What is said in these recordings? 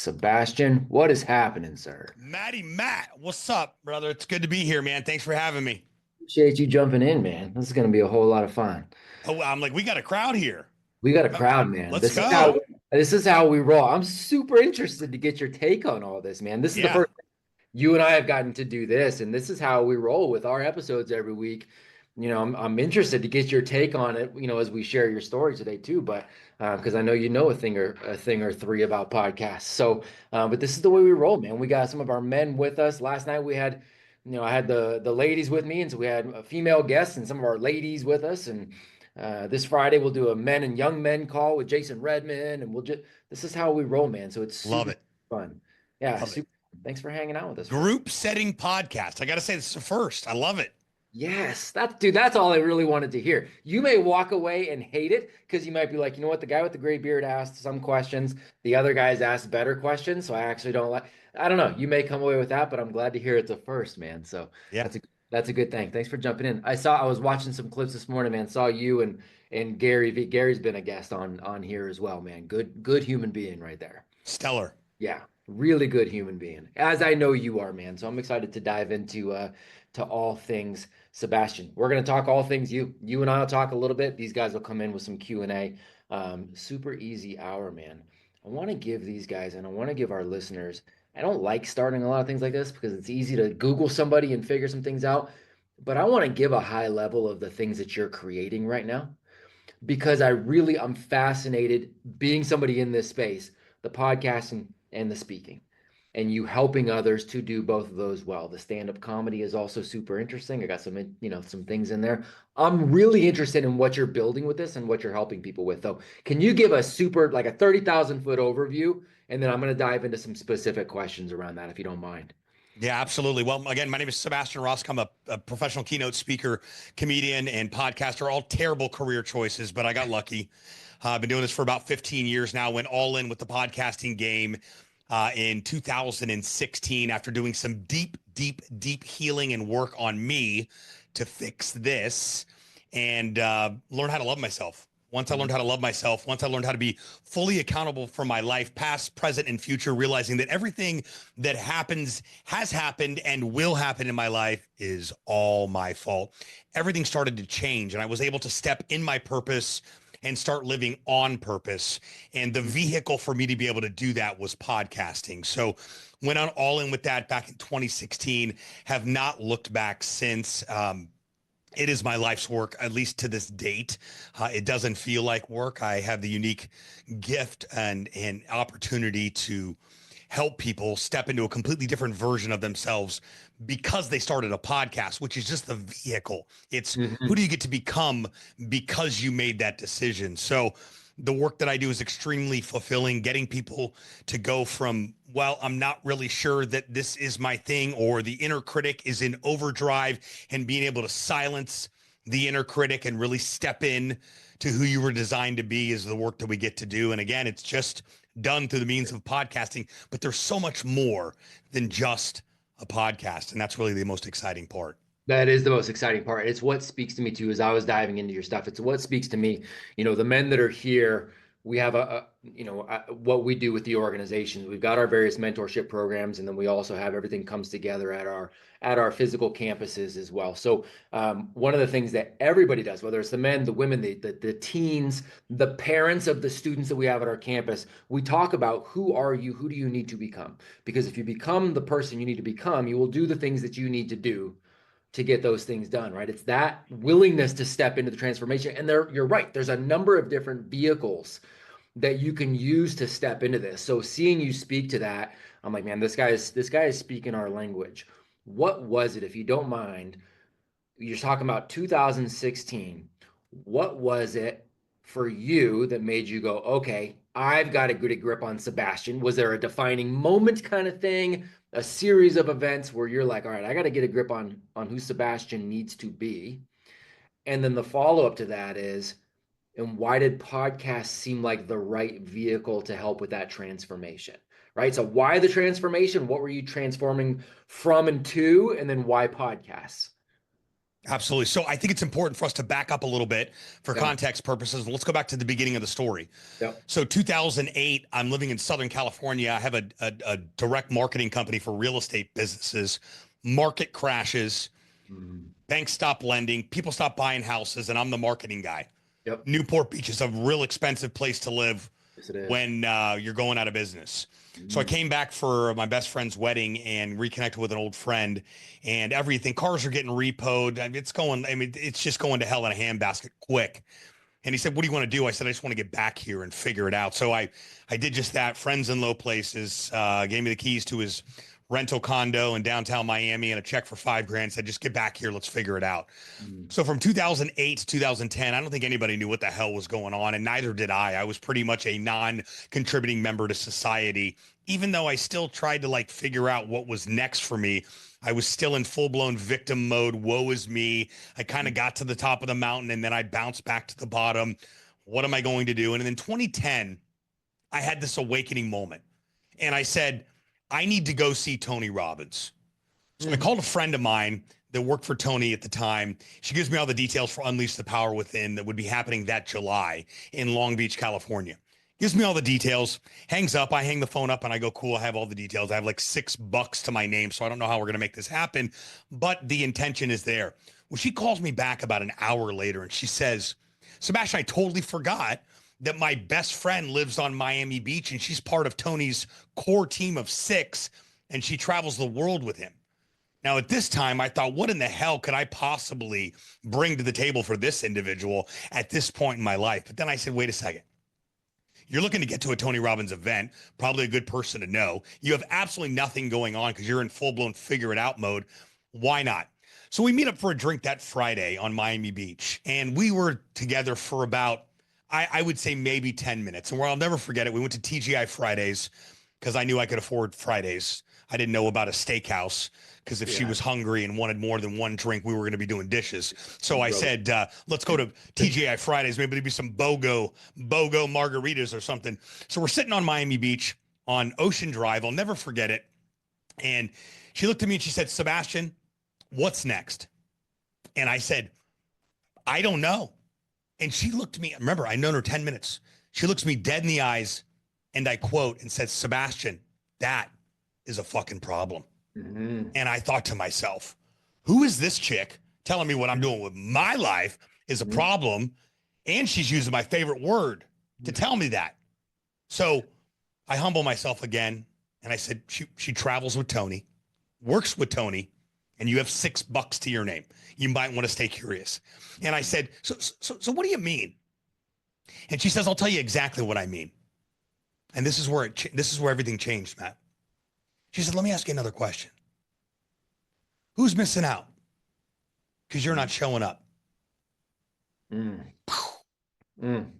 Sebastian, what is happening, sir? Matt, what's up, brother? It's good to be here, man. Thanks for having me. Appreciate you jumping in, man. This is going to be a whole lot of fun. Oh, I'm like, we got a crowd here. We got a Uh, crowd, man. Let's This is how go. this is how we roll. I'm super interested to get your take on all this, man. This is the Yeah. first you and I have gotten to do this, and this is how we roll with our episodes every week. I'm interested to get your take on it, as we share your story today too, but because I know you know a thing or three about podcasts. But this is the way we roll, man. We got some of our men with us. Last night we had, I had the ladies with me, and so we had a female guests and some of our ladies with us. And this Friday we'll do a men and young men call with Jason Redman, and this is how we roll, man. So it's Love super it. fun. Yeah, Love it. super. Thanks for hanging out with us, bro. Group setting podcast. I got to say, this is the first. I love it. Yes, that's all I really wanted to hear. You may walk away and hate it because you might be like, you know what, the guy with the gray beard asked some questions, the other guys asked better questions, so I actually don't like. I don't know. You may come away with that, but I'm glad to hear it's a first, man. So Yeah. that's a good thing. Thanks for jumping in. I was watching some clips this morning, man. Saw you and Gary. Gary's been a guest on here as well, man. Good human being right there. Stellar. Yeah, really good human being, as I know you are, man. So I'm excited to dive into to all things Sebastian. We're gonna talk all things you. You and I'll talk a little bit. These guys will come in with some Q&A. Super easy hour, man. I want to give these guys and I want to give our listeners. I don't like starting a lot of things like this because it's easy to Google somebody and figure some things out. But I want to give a high level of the things that you're creating right now because I'm fascinated being somebody in this space, the podcasting and the speaking, and you helping others to do both of those well. The stand-up comedy is also super interesting. I got some things in there. I'm really interested in what you're building with this and what you're helping people with, though. Can you give a super, like a 30,000 foot overview? And then I'm going to dive into some specific questions around that, if you don't mind. Yeah, absolutely. Well, again, my name is Sebastian Rusk. I'm a professional keynote speaker, comedian, and podcaster. All terrible career choices, but I got lucky. I've been doing this for about 15 years now. Went all in with the podcasting game in 2016 after doing some deep healing and work on me to fix this and learn how to love myself. Once I learned how to love myself, once I learned how to be fully accountable for my life, past, present, and future, realizing that everything that happens, has happened, and will happen in my life is all my fault. Everything started to change, and I was able to step in my purpose and start living on purpose. And the vehicle for me to be able to do that was podcasting. So went on all in with that back in 2016, have not looked back since. It is my life's work, at least to this date. It doesn't feel like work. I have the unique gift and opportunity to help people step into a completely different version of themselves because they started a podcast, which is just the vehicle. It's who Mhm. do you get to become because you made that decision. So the work that I do is extremely fulfilling, getting people to go from, well, I'm not really sure that this is my thing, or the inner critic is in overdrive, and being able to silence the inner critic and really step in to who you were designed to be is the work that we get to do. And again, it's just done through the means of podcasting, but there's so much more than just a podcast. And that's really the most exciting part. That is the most exciting part. It's what speaks to me too, as I was diving into your stuff. It's what speaks to me. The men that are here, we have what we do with the organizations. We've got our various mentorship programs, and then we also have everything comes together at our physical campuses as well. So one of the things that everybody does, whether it's the men, the women, the teens, the parents of the students that we have at our campus, we talk about who are you, who do you need to become? Because if you become the person you need to become, you will do the things that you need to do to get those things done, right? It's that willingness to step into the transformation. And you're right. There's a number of different vehicles that you can use to step into this. So seeing you speak to that, I'm like, man, this guy is speaking our language. What was it, if you don't mind? You're talking about 2016. What was it for you that made you go, okay, I've got a good grip on Sebastian? Was there a defining moment kind of thing, a series of events where you're like, all right, I got to get a grip on who Sebastian needs to be? And then the follow up to that is, and why did podcasts seem like the right vehicle to help with that transformation? Right. So why the transformation? What were you transforming from and to? And then why podcasts? Absolutely. So I think it's important for us to back up a little bit for Yeah. context purposes. Let's go back to the beginning of the story. Yep. So 2008, I'm living in Southern California. I have a direct marketing company for real estate businesses. Market crashes, Mhm. banks stop lending, people stop buying houses, and I'm the marketing guy. Yep. Newport Beach is a real expensive place to live Yes, it is. when you're going out of business. So I Mhm. came back for my best friend's wedding and reconnected with an old friend, and everything. Cars are getting repoed. I mean, it's going. I mean, it's just going to hell in a handbasket quick. And he said, "What do you want to do?" I said, "I just want to get back here and figure it out." So I did just that. Friends in low places gave me the keys to his rental condo in downtown Miami and a check for $5,000. Said, "Just get back here. Let's figure it out." Mhm. So from 2008 to 2010, I don't think anybody knew what the hell was going on, and neither did I. I was pretty much a non-contributing member to society, even though I still tried to like figure out what was next for me. I was still in full-blown victim mode. Woe is me. I kind of got to the top of the mountain and then I bounced back to the bottom. What am I going to do? And in 2010, I had this awakening moment, and I said, I need to go see Tony Robbins. So I Mhm. called a friend of mine that worked for Tony at the time. She gives me all the details for Unleash the Power Within that would be happening that July in Long Beach, California. Gives me all the details, hangs up. I hang the phone up and I go, cool, I have all the details. I have like $6 to my name. So I don't know how we're going to make this happen, but the intention is there. Well, she calls me back about an hour later and she says, Sebastian, I totally forgot that my best friend lives on Miami Beach and she's part of Tony's core team of 6 and she travels the world with him. Now, at this time, I thought, what in the hell could I possibly bring to the table for this individual at this point in my life? But then I said, wait a second. You're looking to get to a Tony Robbins event, probably a good person to know. You have absolutely nothing going on because you're in full blown figure it out mode. Why not? So we meet up for a drink that Friday on Miami Beach, and we were together for about, I would say maybe 10 minutes. And where I'll never forget it, we went to TGI Fridays because I knew I could afford Fridays. I didn't know about a steakhouse because if she Yeah. was hungry and wanted more than one drink, we were going to be doing dishes. So I Bro. said, let's go to TGI Fridays. Maybe there'd be some BOGO margaritas or something. So we're sitting on Miami Beach on Ocean Drive. I'll never forget it. And she looked at me and she said, Sebastian, what's next? And I said, I don't know. And she looked at me. Remember, I'd known her 10 minutes. She looks me dead in the eyes and I quote and said, Sebastian, that is a fucking problem. Mhm. And I thought to myself, who is this chick telling me what I'm doing with my life is a Mhm. problem? And she's using my favorite word to tell me that. So I humble myself again. And I said, she travels with Tony, works with Tony, and you have $6 to your name. You might want to stay curious. And I said, so what do you mean? And she says, I'll tell you exactly what I mean. And this is where this is where everything changed, Matt. She said, let me ask you another question. Who's missing out? Because you're not showing up. Mm. Mm.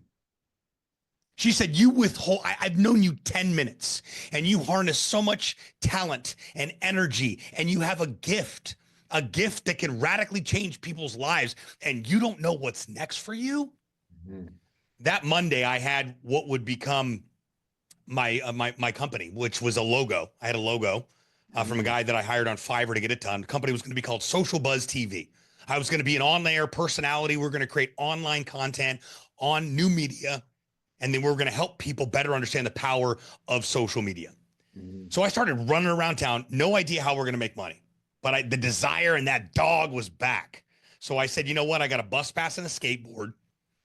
She said, you withhold, I've known you 10 minutes and you harness so much talent and energy and you have a gift that can radically change people's lives and you don't know what's next for you. Mhm. That Monday I had what would become my company, which was a logo. I had a logo from a guy that I hired on Fiverr to get it done. The company was going to be called Social Buzz TV. I was going to be an on-air personality. We're going to create online content on new media, and then we're going to help people better understand the power of social media. Mhm. So I started running around town, no idea how we're going to make money, but the desire and that dog was back. So I said, you know what? I got a bus pass and a skateboard,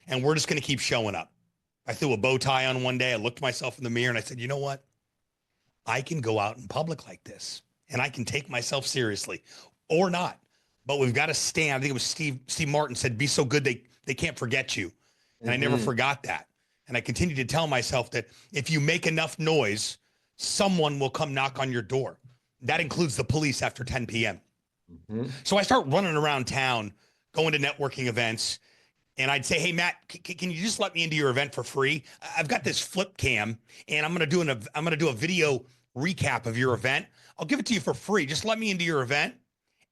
and we're just going to keep showing up. I threw a bow tie on one day. I looked myself in the mirror and I said, you know what? I can go out in public like this and I can take myself seriously or not. But we've got to stand. I think it was Steve Martin said, be so good they can't forget you. And I never Mhm. forgot that. And I continued to tell myself that if you make enough noise, someone will come knock on your door. That includes the police after 10 p.m. Mhm. So I start running around town, going to networking events, and I'd say, hey, Matt, can you just let me into your event for free? I've got this flip cam and I'm going to do a video recap of your event. I'll give it to you for free. Just let me into your event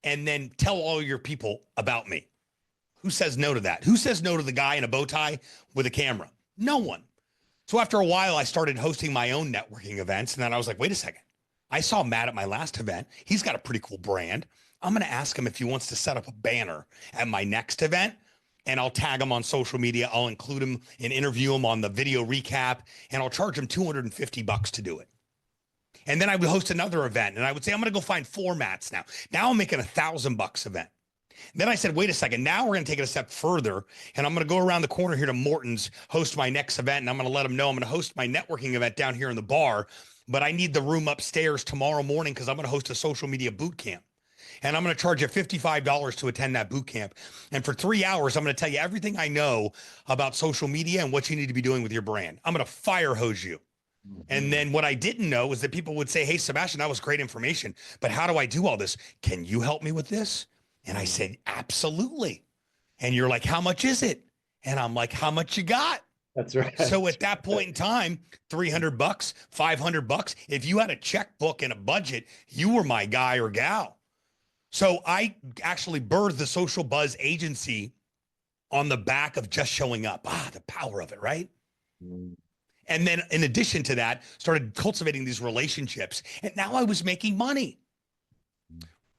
and then tell all your people about me. Who says no to that? Who says no to the guy in a bow tie with a camera? No one. So after a while, I started hosting my own networking events. And then I was like, wait a second. I saw Matt at my last event. He's got a pretty cool brand. I'm going to ask him if he wants to set up a banner at my next event, and I'll tag him on social media. I'll include him and interview him on the video recap, and I'll charge him $250 to do it. And then I would host another event, and I would say, I'm going to go find formats now. Now I'm making $1,000 event. Then I said, wait a second, now we're going to take it a step further, and I'm going to go around the corner here to Morton's, host my next event, and I'm going to let them know I'm going to host my networking event down here in the bar, but I need the room upstairs tomorrow morning because I'm going to host a social media boot camp. And I'm going to charge you $55 to attend that boot camp. And for 3 hours, I'm going to tell you everything I know about social media and what you need to be doing with your brand. I'm going to fire hose you. And then what I didn't know was that people would say, hey, Sebastian, that was great information, but how do I do all this? Can you help me with this? And I said, absolutely. And you're like, how much is it? And I'm like, how much you got? That's right. So at that point in time, $300, $500, if you had a checkbook and a budget, you were my guy or gal. So I actually birthed the Social Buzz agency on the back of just showing up. The power of it, right? And then in addition to that, started cultivating these relationships. And now I was making money.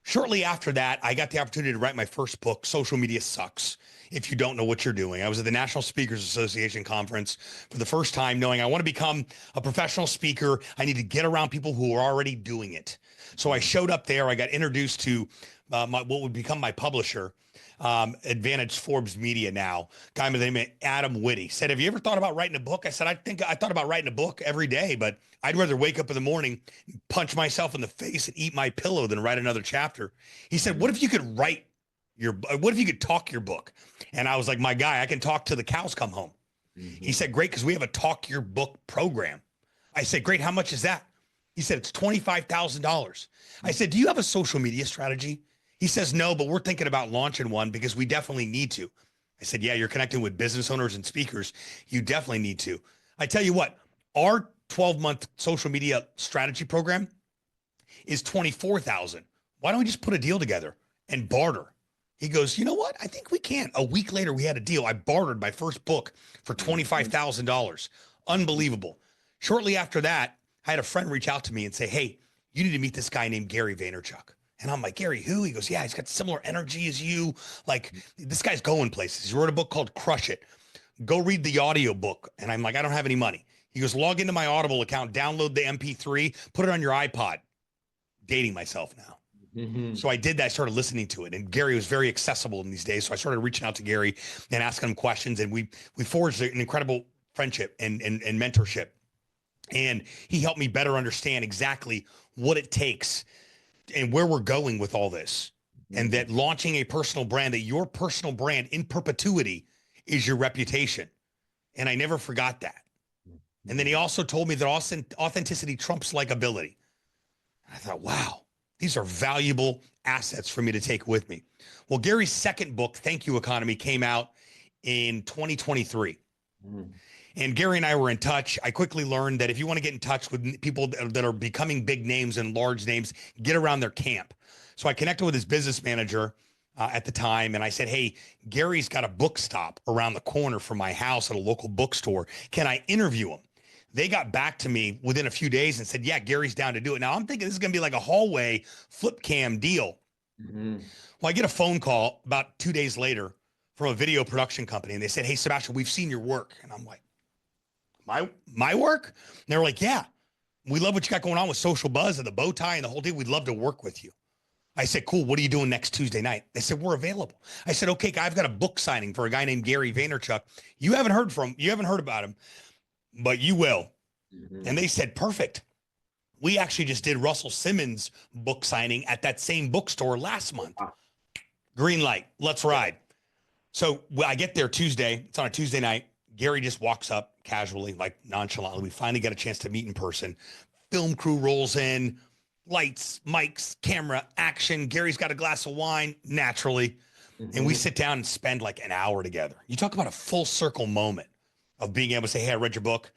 Shortly after that, I got the opportunity to write my first book, Social Media Sucks, if you don't know what you're doing. I was at the National Speakers Association conference for the first time, knowing I want to become a professional speaker. I need to get around people who are already doing it. So I showed up there. I got introduced to what would become my publisher, Advantage Forbes Media now, guy by the name of Adam Whitty. Said, have you ever thought about writing a book? I said, I thought about writing a book every day, but I'd rather wake up in the morning, punch myself in the face and eat my pillow than write another chapter. He said, what if you could what if you could talk your book? And I was like, my guy, I can talk till the cows come home. He said, great, because we have a talk your book program. I said, great, how much is that? He said, it's $25,000. I said, do you have a social media strategy? He says, no, but we're thinking about launching one because we definitely need to. I said, yeah, you're connecting with business owners and speakers. You definitely need to. I tell you what, our 12-month social media strategy program is $24,000. Why don't we just put a deal together and barter? He goes, you know what? I think we can. A week later, we had a deal. I bartered my first book for $25,000. Unbelievable. Shortly after that, I had a friend reach out to me and say, hey, you need to meet this guy named Gary Vaynerchuk. And I'm like, Gary, who? He goes, yeah, he's got similar energy as you. Like, this guy's going places. He wrote a book called Crush It. Go read the audio book. And I'm like, I don't have any money. He goes, log into my Audible account, download the MP3, put it on your iPod. Dating myself now. So I did that. I started listening to it. And Gary was very accessible in these days. So I started reaching out to Gary and asking him questions. And we forged an incredible friendship and mentorship. And he helped me better understand exactly what it takes and where we're going with all this. And that launching a personal brand, that your personal brand in perpetuity is your reputation. And I never forgot that. And then he also told me that authenticity trumps likability. I thought, wow, these are valuable assets for me to take with me. Well, Gary's second book, Thank You Economy, came out in 2023. And Gary and I were in touch. I quickly learned that if you want to get in touch with people that are becoming big names and large names, get around their camp. So I connected with his business manager at the time. And I said, hey, Gary's got a book stop around the corner from my house at a local bookstore. Can I interview him? They got back to me within a few days and said, yeah, Gary's down to do it. Now I'm thinking this is going to be like a hallway flip cam deal. Well, I get a phone call about 2 days later from a video production company. And they said, hey, Sebastian, we've seen your work. And I'm like, my work? And they were like, yeah, we love what you got going on with Social Buzz and the bow tie and the whole deal. We'd love to work with you. I said, cool. What are you doing next Tuesday night? They said, we're available. I said, okay, I've got a book signing for a guy named Gary Vaynerchuk. You haven't heard about him, but you will. And they said, perfect. We actually just did Russell Simmons' book signing at that same bookstore last month. Green light. Let's ride. So I get there Tuesday. It's on a Tuesday night. Gary just walks up casually, like nonchalantly. We finally get a chance to meet in person. Film crew rolls in, lights, mics, camera, action. Gary's got a glass of wine, naturally. And we sit down and spend like an hour together. You talk about a full circle moment of being able to say, hey, I read your book.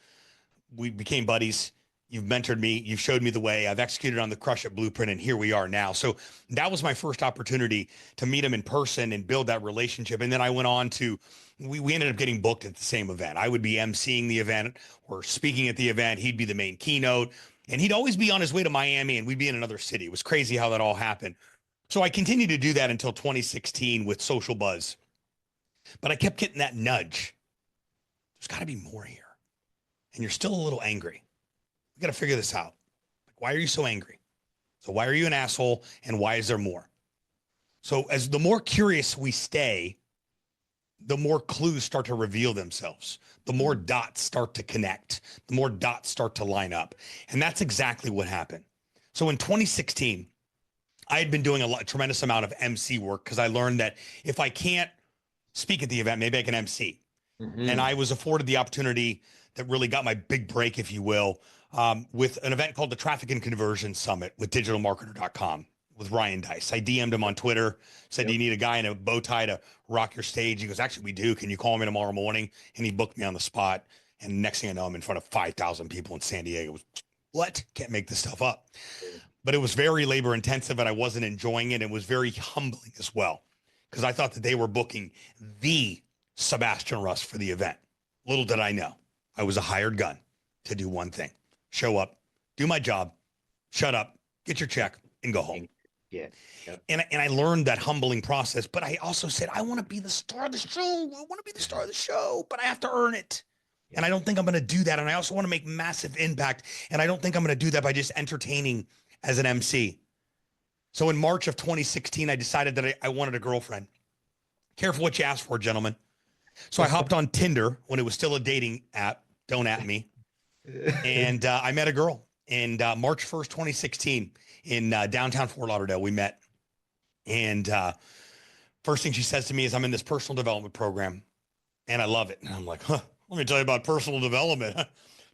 We became buddies. You've mentored me. You've showed me the way. I've executed on the Crush It blueprint, and here we are now. So that was my first opportunity to meet him in person and build that relationship. And then I went on to, we ended up getting booked at the same event. I would be emceeing the event or speaking at the event. He'd be the main keynote, and he'd always be on his way to Miami, and we'd be in another city. It was crazy how that all happened. So I continued to do that until 2016 with Social Buzz. But I kept getting that nudge. There's got to be more here. And you're still a little angry. We got to figure this out. Like, why are you so angry? So why are you an asshole? And why is there more? So as the more curious we stay, the more clues start to reveal themselves. The more dots start to connect. The more dots start to line up. And that's exactly what happened. So in 2016, I had been doing a tremendous amount of MC work because I learned that if I can't speak at the event, maybe I can MC. Mm-hmm. And I was afforded the opportunity that really got my big break, if you will, with an event called the Traffic and Conversion Summit with digitalmarketer.com with Ryan Dice. I DM'd him on Twitter, said, do you need a guy in a bow tie to rock your stage? He goes, actually, we do. Can you call me tomorrow morning? And he booked me on the spot. And next thing I know, I'm in front of 5,000 people in San Diego. What? Can't make this stuff up. But it was very labor intensive and I wasn't enjoying it. It was very humbling as well because I thought that they were booking the Sebastian Rusk for the event. Little did I know, I was a hired gun to do one thing: show up, do my job, shut up, get your check, and go home. Yeah. Yep. And I learned that humbling process, but I also said, I want to be the star of the show. I want to be the star of the show, but I have to earn it. And I don't think I'm going to do that. And I also want to make massive impact. And I don't think I'm going to do that by just entertaining as an MC. So in March of 2016, I decided that I wanted a girlfriend. Careful what you ask for, gentlemen. So I hopped on Tinder when it was still a dating app. Don't at me. And I met a girl. And March 1st, 2016 in downtown Fort Lauderdale, we met. And first thing she says to me is, I'm in this personal development program and I love it. And I'm like, let me tell you about personal development.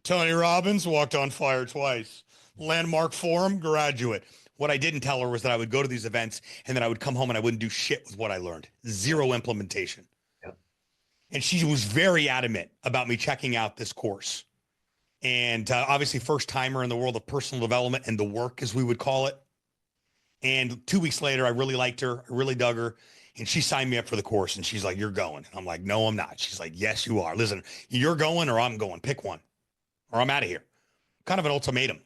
Tony Robbins walked on fire twice. Landmark Forum graduate. What I didn't tell her was that I would go to these events and then I would come home and I wouldn't do shit with what I learned. Zero implementation. Yep. And she was very adamant about me checking out this course. And obviously first timer in the world of personal development and the work, as we would call it. And 2 weeks later, I really liked her. I really dug her. And she signed me up for the course. And she's like, you're going. And I'm like, no, I'm not. She's like, yes, you are. Listen, you're going or I'm going. Pick one or I'm out of here. Kind of an ultimatum.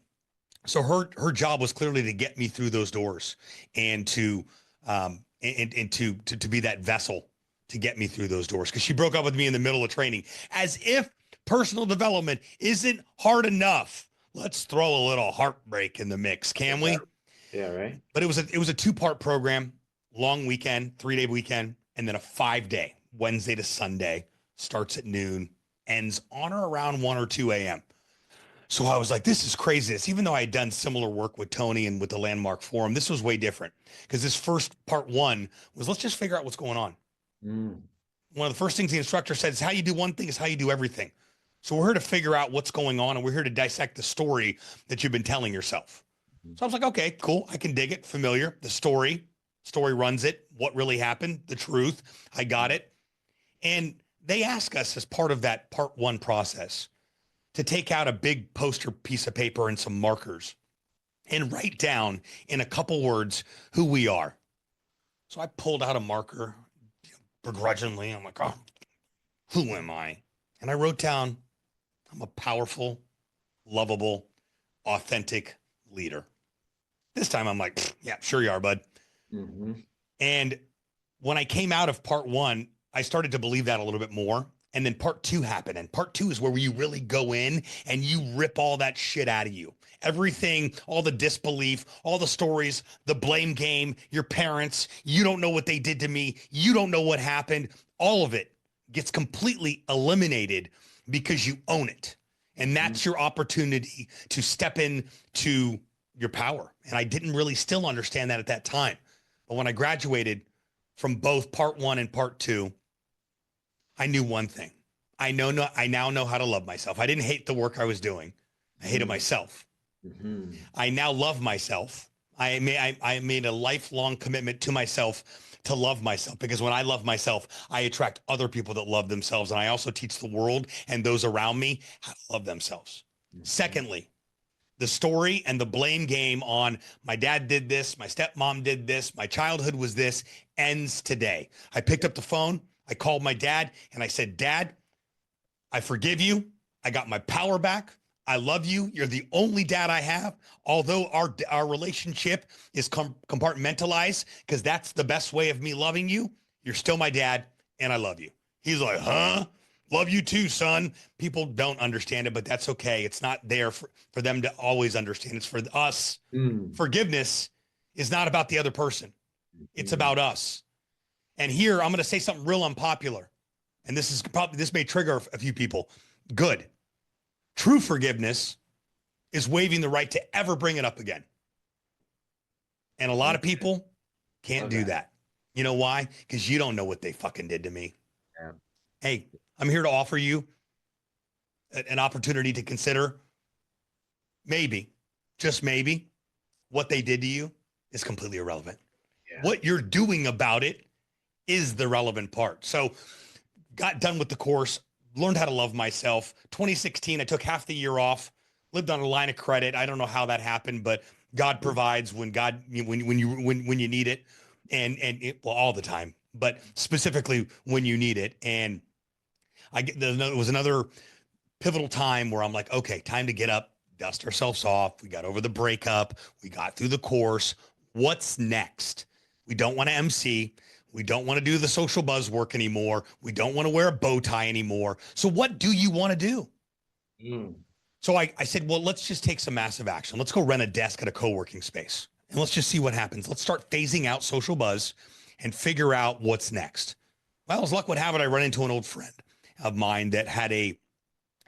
So her job was clearly to get me through those doors and to be that vessel to get me through those doors. Because she broke up with me in the middle of training, as if personal development isn't hard enough. Let's throw a little heartbreak in the mix, can we? Yeah, right. But it was a 2-part program, long weekend, 3-day weekend, and then a 5-day, Wednesday to Sunday, starts at noon, ends on or around 1 or 2 a.m. So I was like, this is craziness. Even though I had done similar work with Tony and with the Landmark Forum, this was way different because this first part 1 was, let's just figure out what's going on. One of the first things the instructor said is, how you do one thing is how you do everything. So we're here to figure out what's going on and we're here to dissect the story that you've been telling yourself. So I was like, okay, cool. I can dig it. Familiar. The story runs it. What really happened? The truth. I got it. And they ask us as part of that part 1 process to take out a big poster piece of paper and some markers and write down in a couple words who we are. So I pulled out a marker begrudgingly. I'm like, oh, who am I? And I wrote down, I'm a powerful, lovable, authentic leader. This time I'm like, yeah, sure you are, bud. Mm-hmm. And when I came out of part 1, I started to believe that a little bit more. And then part 2 happened. And part 2 is where you really go in and you rip all that shit out of you. Everything, all the disbelief, all the stories, the blame game, your parents, you don't know what they did to me. You don't know what happened. All of it gets completely eliminated because you own it. And that's your opportunity to step into your power. And I didn't really still understand that at that time. But when I graduated from both part 1 and part 2, I knew one thing. I now know how to love myself. I didn't hate the work I was doing. I hated myself. Mm-hmm. I now love myself. I made a lifelong commitment to myself to love myself, because when I love myself, I attract other people that love themselves. And I also teach the world and those around me how to love themselves. Mm-hmm. Secondly, the story and the blame game on my dad did this, my stepmom did this, my childhood was this, ends today. I picked up the phone. I called my dad and I said, Dad, I forgive you. I got my power back. I love you. You're the only dad I have. Although our relationship is compartmentalized, because that's the best way of me loving you, you're still my dad, and I love you. He's like, huh? Love you too, son. People don't understand it, but that's okay. It's not there for them to always understand. It's for us. Mm. Forgiveness is not about the other person. It's Mm. about us. And here I'm going to say something real unpopular. And this may trigger a few people. Good. True forgiveness is waiving the right to ever bring it up again. And a lot of people can't do that. You know why? Because you don't know what they fucking did to me. Yeah. Hey, I'm here to offer you an opportunity to consider, maybe, just maybe, what they did to you is completely irrelevant. Yeah. What you're doing about it is the relevant part. So got done with the course, learned how to love myself. 2016, I took half the year off, lived on a line of credit. I don't know how that happened, but God provides when you need it, and well, all the time, but specifically when you need it. And it was another pivotal time where I'm like, okay, time to get up, dust ourselves off. We got over the breakup. We got through the course. What's next? We don't want to MC. We don't want to do the social buzz work anymore. We don't want to wear a bow tie anymore. So what do you want to do? Mm. So I said, well, let's just take some massive action. Let's go rent a desk at a co-working space and let's just see what happens. Let's start phasing out social buzz and figure out what's next. Well, as luck would have it, I run into an old friend of mine that had a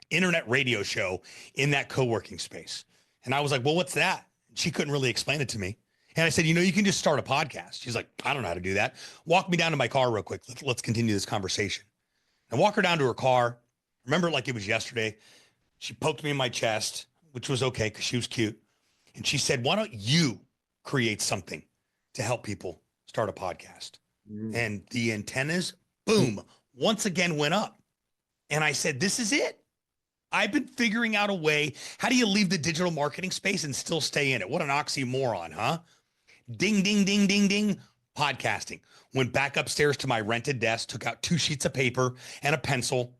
internet radio show in that co-working space. And I was like, well, what's that? She couldn't really explain it to me. And I said, you can just start a podcast. She's like, I don't know how to do that. Walk me down to my car real quick. Let's continue this conversation. And walk her down to her car. Remember like it was yesterday. She poked me in my chest, which was okay because she was cute. And she said, why don't you create something to help people start a podcast? Mm. And the antennas, boom, once again went up. And I said, this is it. I've been figuring out a way. How do you leave the digital marketing space and still stay in it? What an oxymoron, huh? Ding, ding, ding, ding, ding. Podcasting. Went back upstairs to my rented desk, took out 2 sheets of paper and a pencil,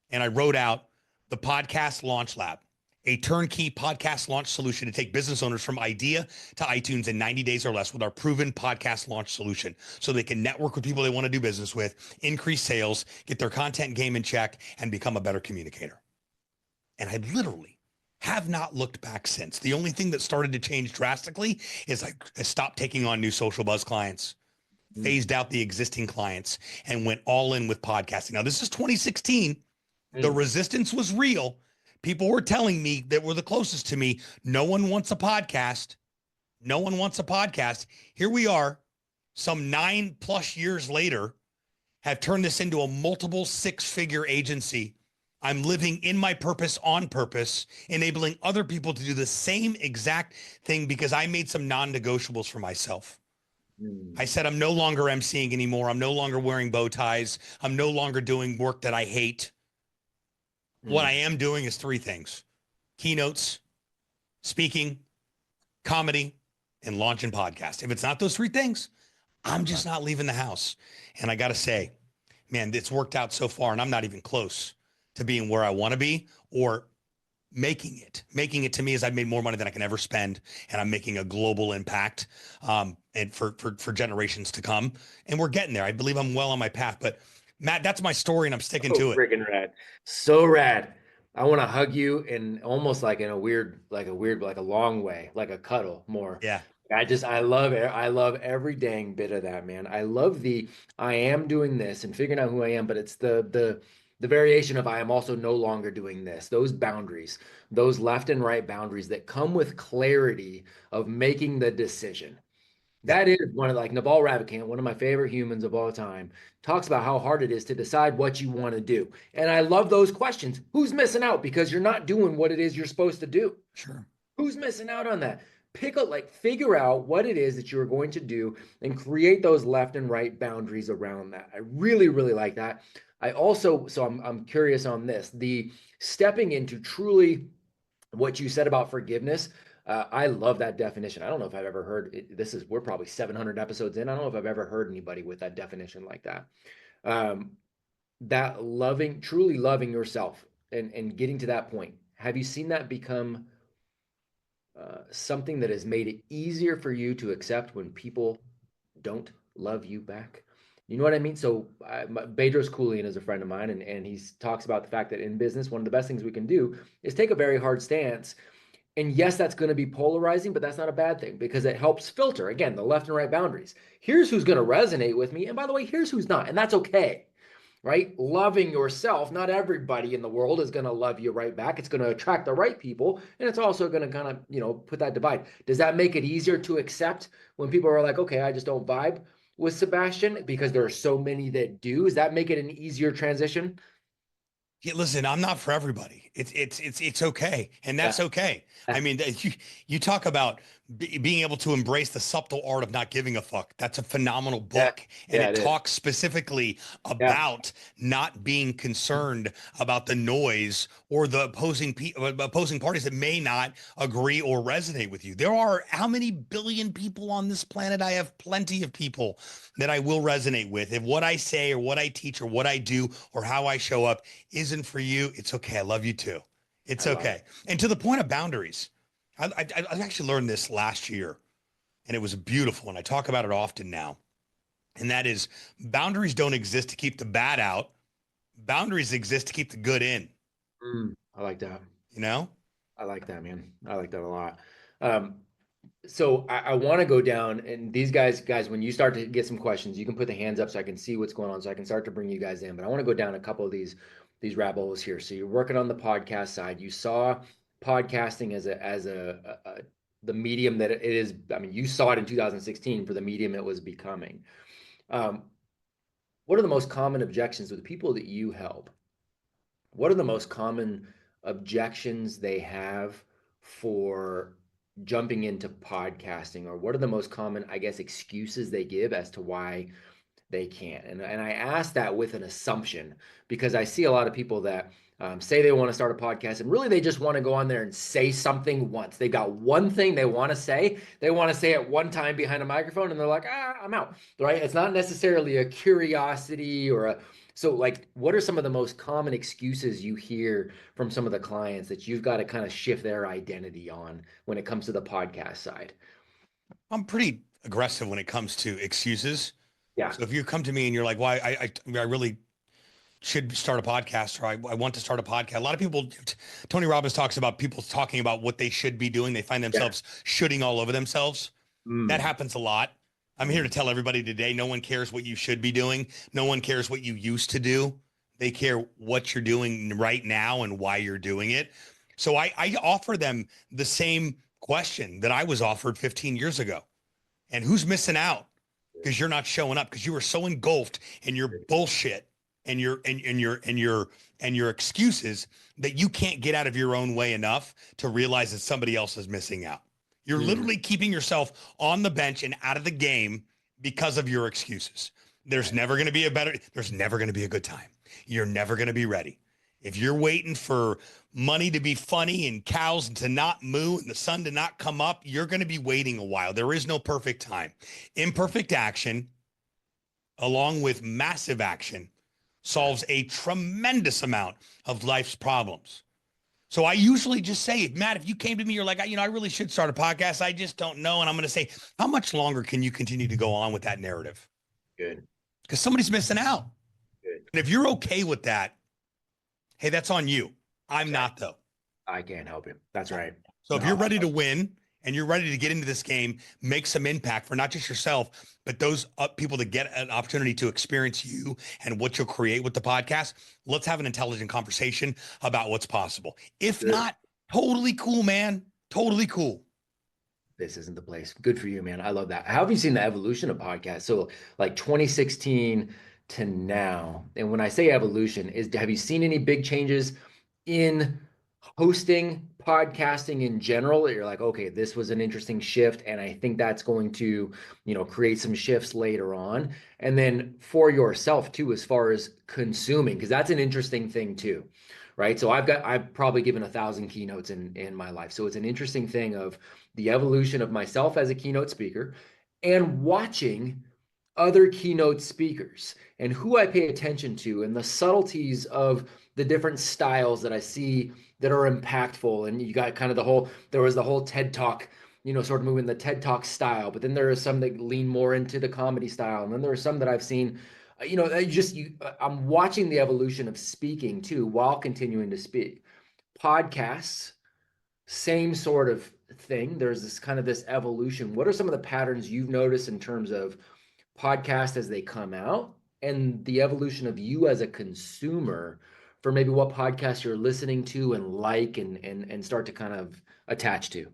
and I wrote out the Podcast Launch Lab, a turnkey podcast launch solution to take business owners from idea to iTunes in 90 days or less with our proven podcast launch solution so they can network with people they want to do business with, increase sales, get their content game in check, and become a better communicator. And I literally have not looked back since. The only thing that started to change drastically is I stopped taking on new social buzz clients, phased out the existing clients, and went all in with podcasting. Now, this is 2016. The resistance was real. People were telling me that were the closest to me, no one wants a podcast. No one wants a podcast. Here we are, some 9+ years later, have turned this into a multiple 6-figure agency. I'm living in my purpose on purpose, enabling other people to do the same exact thing because I made some non-negotiables for myself. I said, I'm no longer emceeing anymore. I'm no longer wearing bow ties. I'm no longer doing work that I hate. What I am doing is 3 things: keynotes, speaking, comedy, and launching podcast. If it's not those 3 things, I'm just not leaving the house. And I got to say, man, it's worked out so far, and I'm not even close to being where I want to be or making it. Making it to me is I've made more money than I can ever spend, and I'm making a global impact and for generations to come. And we're getting there. I believe I'm well on my path. But Matt, that's my story, and I'm sticking to it. Freaking rad. So rad. I want to hug you in almost like in a weird, like a long way, like a cuddle more. Yeah. I love it. I love every dang bit of that, man. I love I am doing this and figuring out who I am, but it's the variation of I am also no longer doing this. Those boundaries, those left and right boundaries that come with clarity of making the decision. That is one of, like, Naval Ravikant, one of my favorite humans of all time, talks about how hard it is to decide what you want to do. And I love those questions. Who's missing out because you're not doing what it is you're supposed to do? Sure. Who's missing out on that? Figure out what it is that you're going to do and create those left and right boundaries around that. I really, really like that. I also, so I'm curious on this, the stepping into truly what you said about forgiveness. I love that definition. I don't know if I've ever heard it. We're probably 700 episodes in. I don't know if I've ever heard anybody with that definition like that. That truly loving yourself and getting to that point, have you seen that become something that has made it easier for you to accept when people don't love you back? You know what I mean? So Bedros Keuilian is a friend of mine, and he talks about the fact that in business, one of the best things we can do is take a very hard stance. And yes, that's going to be polarizing, but that's not a bad thing because it helps filter, again, the left and right boundaries. Here's who's going to resonate with me. And by the way, here's who's not. And that's okay, right? Loving yourself. Not everybody in the world is going to love you right back. It's going to attract the right people. And it's also going to kind of, put that divide. Does that make it easier to accept when people are like, okay, I just don't vibe with Sebastian because there are so many that do? Does that make it an easier transition? Yeah, listen, I'm not for everybody. It's okay, and Yeah. that's okay. I mean, you talk about being able to embrace the subtle art of not giving a fuck. That's a phenomenal Yeah. book, and Yeah, it it is. talks specifically Yeah. about not being concerned about the noise or the opposing parties that may not agree or resonate with you. There are how many billion people on this planet? I have plenty of people that I will resonate with. If what I say or what I teach or what I do or how I show up isn't for you, it's okay. I love you too. I It's love it. okay. And to the point of boundaries, I actually learned this last year, and it was beautiful. And I talk about it often now. And that is, boundaries don't exist to keep the bad out. Boundaries exist to keep the good in. I like that. You know? I like that, man. I like that a lot. Um, so I want to go down and these guys, when you start to get some questions, you can put the hands up so I can see what's going on, so I can start to bring you guys in. But I want to go down a couple of these rabbit holes here. So you're working on the podcast side. You saw podcasting as the medium that it is. I mean, you saw it in 2016 for the medium it was becoming. Um, what are the most common objections with people that you help? What are the most common objections they have for jumping into podcasting, or what are the most common, I guess, excuses they give as to why they can't? And I ask that with an assumption because I see a lot of people that say they want to start a podcast and really they just want to go on there and say something once. They've got one thing they want to say. They want to say it one time behind a microphone and they're like, I'm out, right? It's not necessarily a curiosity or a, so like, what are some of the most common excuses you hear from some of the clients that you've got to kind of shift their identity on when it comes to the podcast side? I'm pretty aggressive when it comes to excuses. Yeah. So if you come to me and you're like, well, I really should start a podcast, or I want to start a podcast. A lot of people, Tony Robbins talks about people talking about what they should be doing. They find Yeah. themselves shooting all over themselves. That Mm. happens a lot. I'm here to tell everybody today, no one cares what you should be doing. No one cares what you used to do. They care what you're doing right now and why you're doing it. So I offer them the same question that I was offered 15 years ago. And who's missing out? Because you're not showing up because you were so engulfed in your bullshit and your excuses that you can't get out of your own way enough to realize that somebody else is missing out. You're Mm. literally keeping yourself on the bench and out of the game because of your excuses. There's Right. never going to be there's never going to be a good time. You're never going to be ready. If you're waiting for money to be funny and cows to not moo and the sun to not come up, you're going to be waiting a while. There is no perfect time. Imperfect action, along with massive action, Right. solves a tremendous amount of life's problems. So I usually just say, Matt, if you came to me, you're like, I really should start a podcast. I just don't know. And I'm going to say, how much longer can you continue to go on with that narrative? Good. Because somebody's missing out. Good. And if you're okay with that, hey, that's on you. I'm That's right. not, though. I can't help you. That's right. So if No. you're ready to win and you're ready to get into this game, make some impact for not just yourself, but those people that get an opportunity to experience you and what you'll create with the podcast, let's have an intelligent conversation about what's possible. If Good. not, totally cool, man. Totally cool. This isn't the place. Good for you, man. I love that. How have you seen the evolution of podcasts? So like 2016 to now. And when I say evolution, have you seen any big changes in hosting podcasting in general that you're like, okay, this was an interesting shift and I think that's going to, create some shifts later on. And then for yourself too, as far as consuming, because that's an interesting thing too, right? So I've probably given 1,000 keynotes in my life. So it's an interesting thing of the evolution of myself as a keynote speaker and watching other keynote speakers and who I pay attention to and the subtleties of the different styles that I see that are impactful. And you got kind of there was the whole TED Talk, sort of moving the TED Talk style, but then there are some that lean more into the comedy style. And then there are some that I've seen, I'm watching the evolution of speaking too, while continuing to speak. Podcasts, same sort of thing. There's this evolution. What are some of the patterns you've noticed in terms of podcasts as they come out and the evolution of you as a consumer for maybe what podcasts you're listening to and and start to kind of attach to?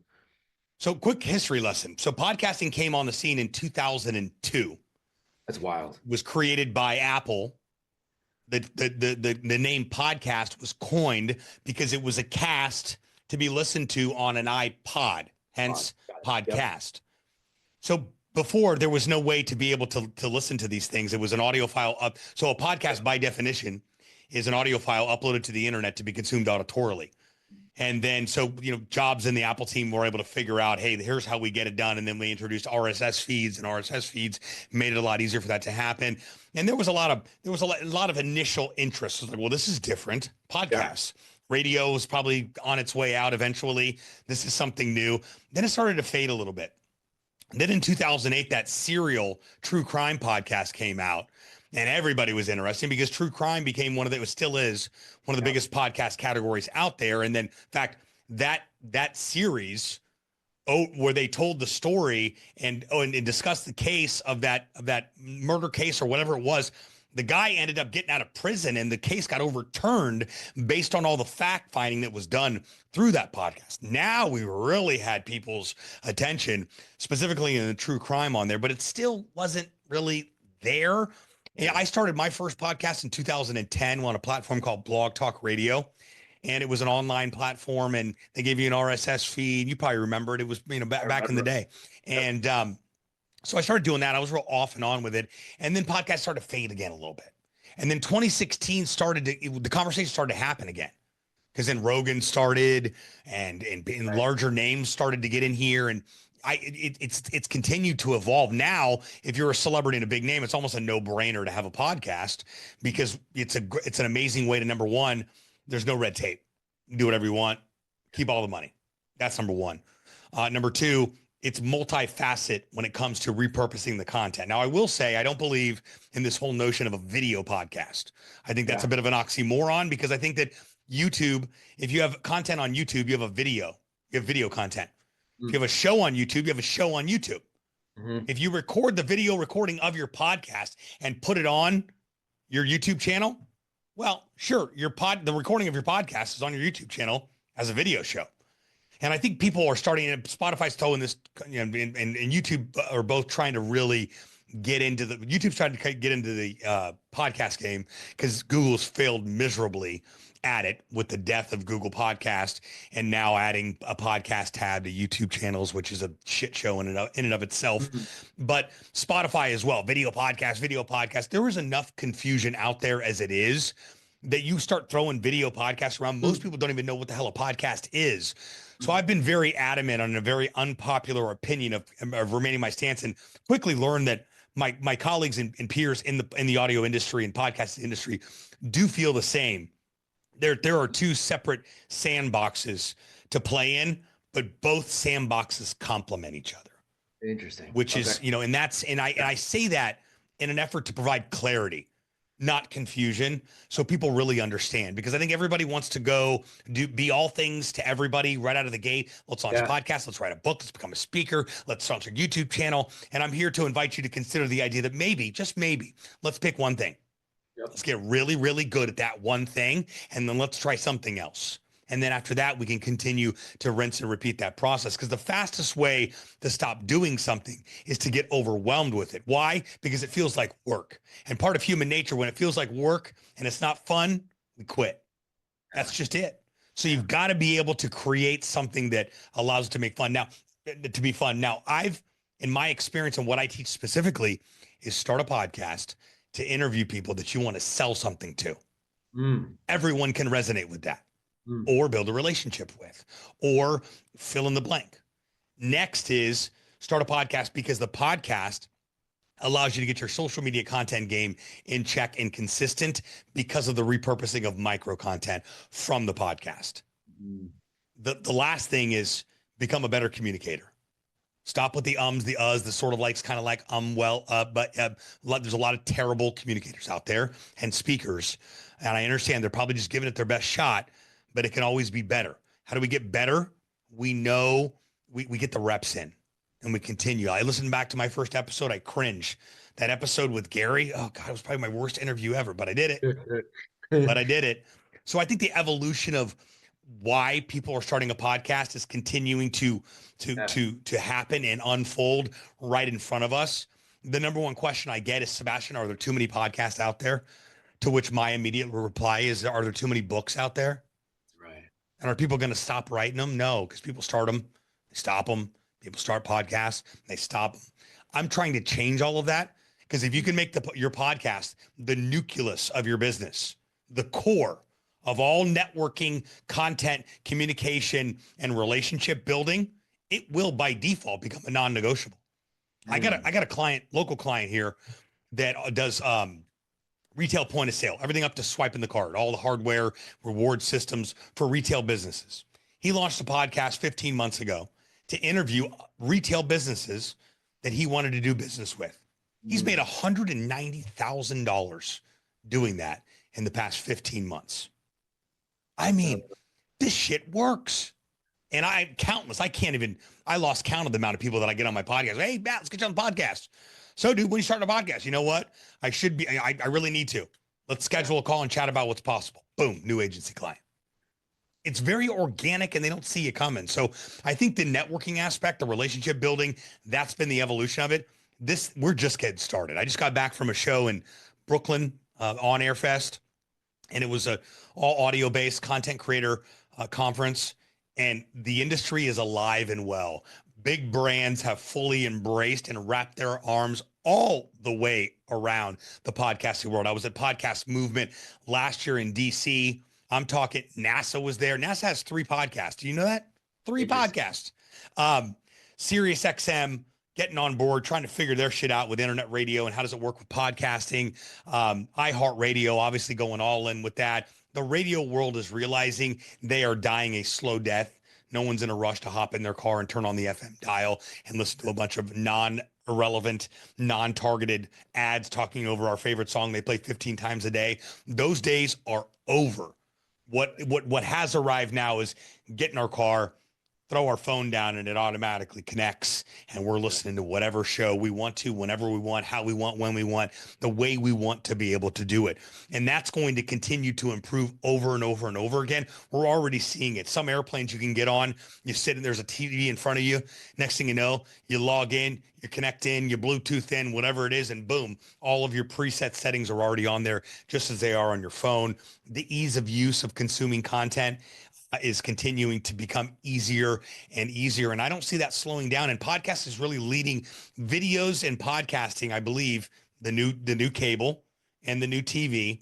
So quick history lesson. So podcasting came on the scene in 2002. That's wild. Was created by Apple. The name podcast was coined because it was a cast to be listened to on an iPod, hence podcast. Yep. So before, there was no way to be able to listen to these things. It was an audio file up. So a podcast by definition is an audio file uploaded to the internet to be consumed auditorily. And then, so, Jobs and the Apple team were able to figure out, hey, here's how we get it done. And then we introduced RSS feeds, and RSS feeds made it a lot easier for that to happen. And there was a lot of initial interest. It was like, well, this is different. Podcasts. Yeah. Radio is probably on its way out eventually. This is something new. Then it started to fade a little bit. Then in 2008, that Serial true crime podcast came out. And everybody was interested because true crime became still is one of the biggest podcast categories out there. And then, in fact, that series, where they told the story and discussed the case of that murder case or whatever it was, the guy ended up getting out of prison and the case got overturned based on all the fact finding that was done through that podcast. Now we really had people's attention, specifically in the true crime on there, but it still wasn't really there. Yeah, I started my first podcast in 2010 on a platform called Blog Talk Radio, and it was an online platform, and they gave you an RSS feed. You probably remember it. It was back in the day, and so I started doing that. I was real off and on with it, and then podcasts started to fade again a little bit, and then 2016 the conversation started to happen again, because then Rogan started, and larger names started to get in here, and it's continued to evolve. Now, if you're a celebrity and a big name, it's almost a no-brainer to have a podcast because it's an amazing way to, number one, there's no red tape. You do whatever you want, keep all the money. That's number one. Number two, it's multifaceted when it comes to repurposing the content. Now, I will say I don't believe in this whole notion of a video podcast. I think that's a bit of an oxymoron because I think that YouTube, if you have content on YouTube, you have video content. If you have a show on YouTube, you have a show on YouTube. Mm-hmm. If you record the video recording of your podcast and put it on your YouTube channel, well, sure, the recording of your podcast is on your YouTube channel as a video show. And I think people are Spotify's towing this, and YouTube are both trying to really YouTube's trying to get into the podcast game because Google's failed miserably at it with the death of Google Podcast, and now adding a podcast tab to YouTube channels, which is a shit show in and of itself. Mm-hmm. But Spotify as well, video podcast. There is enough confusion out there as it is that you start throwing video podcasts around. Most people don't even know what the hell a podcast is. So I've been very adamant on a very unpopular opinion of remaining my stance, and quickly learned that my colleagues and peers in the audio industry and podcast industry do feel the same. There are two separate sandboxes to play in, but both sandboxes complement each other. Interesting. Which is, and I say that in an effort to provide clarity, not confusion, so people really understand. Because I think everybody wants to be all things to everybody right out of the gate. Let's launch a podcast. Let's write a book. Let's become a speaker. Let's launch a YouTube channel. And I'm here to invite you to consider the idea that maybe, just maybe, let's pick one thing. Yep. Let's get really, really good at that one thing, and then let's try something else. And then after that, we can continue to rinse and repeat that process, because the fastest way to stop doing something is to get overwhelmed with it. Why? Because it feels like work. And part of human nature, when it feels like work and it's not fun, we quit. That's just it. So you've got to be able to create something that allows it to make fun. Now, to be fun. Now, in my experience and what I teach specifically is start a podcast to interview people that you want to sell something to. Everyone can resonate with that, or build a relationship with, or fill in the blank. Next is start a podcast because the podcast allows you to get your social media content game in check and consistent because of the repurposing of micro content from the podcast. Mm. The last thing is become a better communicator. Stop with the ums, the uhs, the sort of likes, kind of like but there's a lot of terrible communicators out there and speakers, and I understand they're probably just giving it their best shot, but it can always be better. How do we get better? We know we get the reps in, and we continue. I listened back to my first episode. I cringe. That episode with Gary, oh God, it was probably my worst interview ever, but I did it. But I did it. So I think the evolution of why people are starting a podcast is continuing to happen and unfold right in front of us. The number one question I get is, Sebastian, are there too many podcasts out there? To which my immediate reply is, are there too many books out there? Right. And are people going to stop writing them? No, because people start them, they stop them. People start podcasts, they stop them. I'm trying to change all of that, because if you can make your podcast the nucleus of your business, the core of all networking, content, communication, and relationship building, it will by default become a non-negotiable. I got a client, local client here that does retail point of sale, everything up to swiping the card, all the hardware, reward systems for retail businesses. He launched a podcast 15 months ago to interview retail businesses that he wanted to do business with. He's made $190,000 doing that in the past 15 months. I mean, this shit works. And I lost count of the amount of people that I get on my podcast. Hey, Matt, let's get you on the podcast. So, dude, when you start a podcast, you know what? I really need to. Let's schedule a call and chat about what's possible. Boom, new agency client. It's very organic and they don't see you coming. So I think the networking aspect, the relationship building, that's been the evolution of it. We're just getting started. I just got back from a show in Brooklyn, on Air Fest, and it was a all audio based content creator conference, and the industry is alive and well. Big brands have fully embraced and wrapped their arms all the way around the podcasting world. I was at Podcast Movement last year in DC. I'm talking NASA was there. NASA has 3 podcasts. Do you know that? 3 podcasts. Sirius XM getting on board, trying to figure their shit out with internet radio and how does it work with podcasting. iHeartRadio obviously going all in with that. The radio world is realizing they are dying a slow death. No one's in a rush to hop in their car and turn on the FM dial and listen to a bunch of non-irrelevant, non-targeted ads talking over our favorite song they play 15 times a day. Those days are over. What has arrived now is get in our car, throw our phone down, and it automatically connects, and we're listening to whatever show we want to, whenever we want, how we want, when we want, the way we want to be able to do it. And that's going to continue to improve over and over and over again. We're already seeing it. Some airplanes you can get on, you sit and there's a TV in front of you. Next thing you know, you log in, you connect in, you Bluetooth in, whatever it is, and boom, all of your preset settings are already on there, just as they are on your phone. The ease of use of consuming content is continuing to become easier and easier. And I don't see that slowing down. And podcast is really leading videos and podcasting. I believe the new cable and the new TV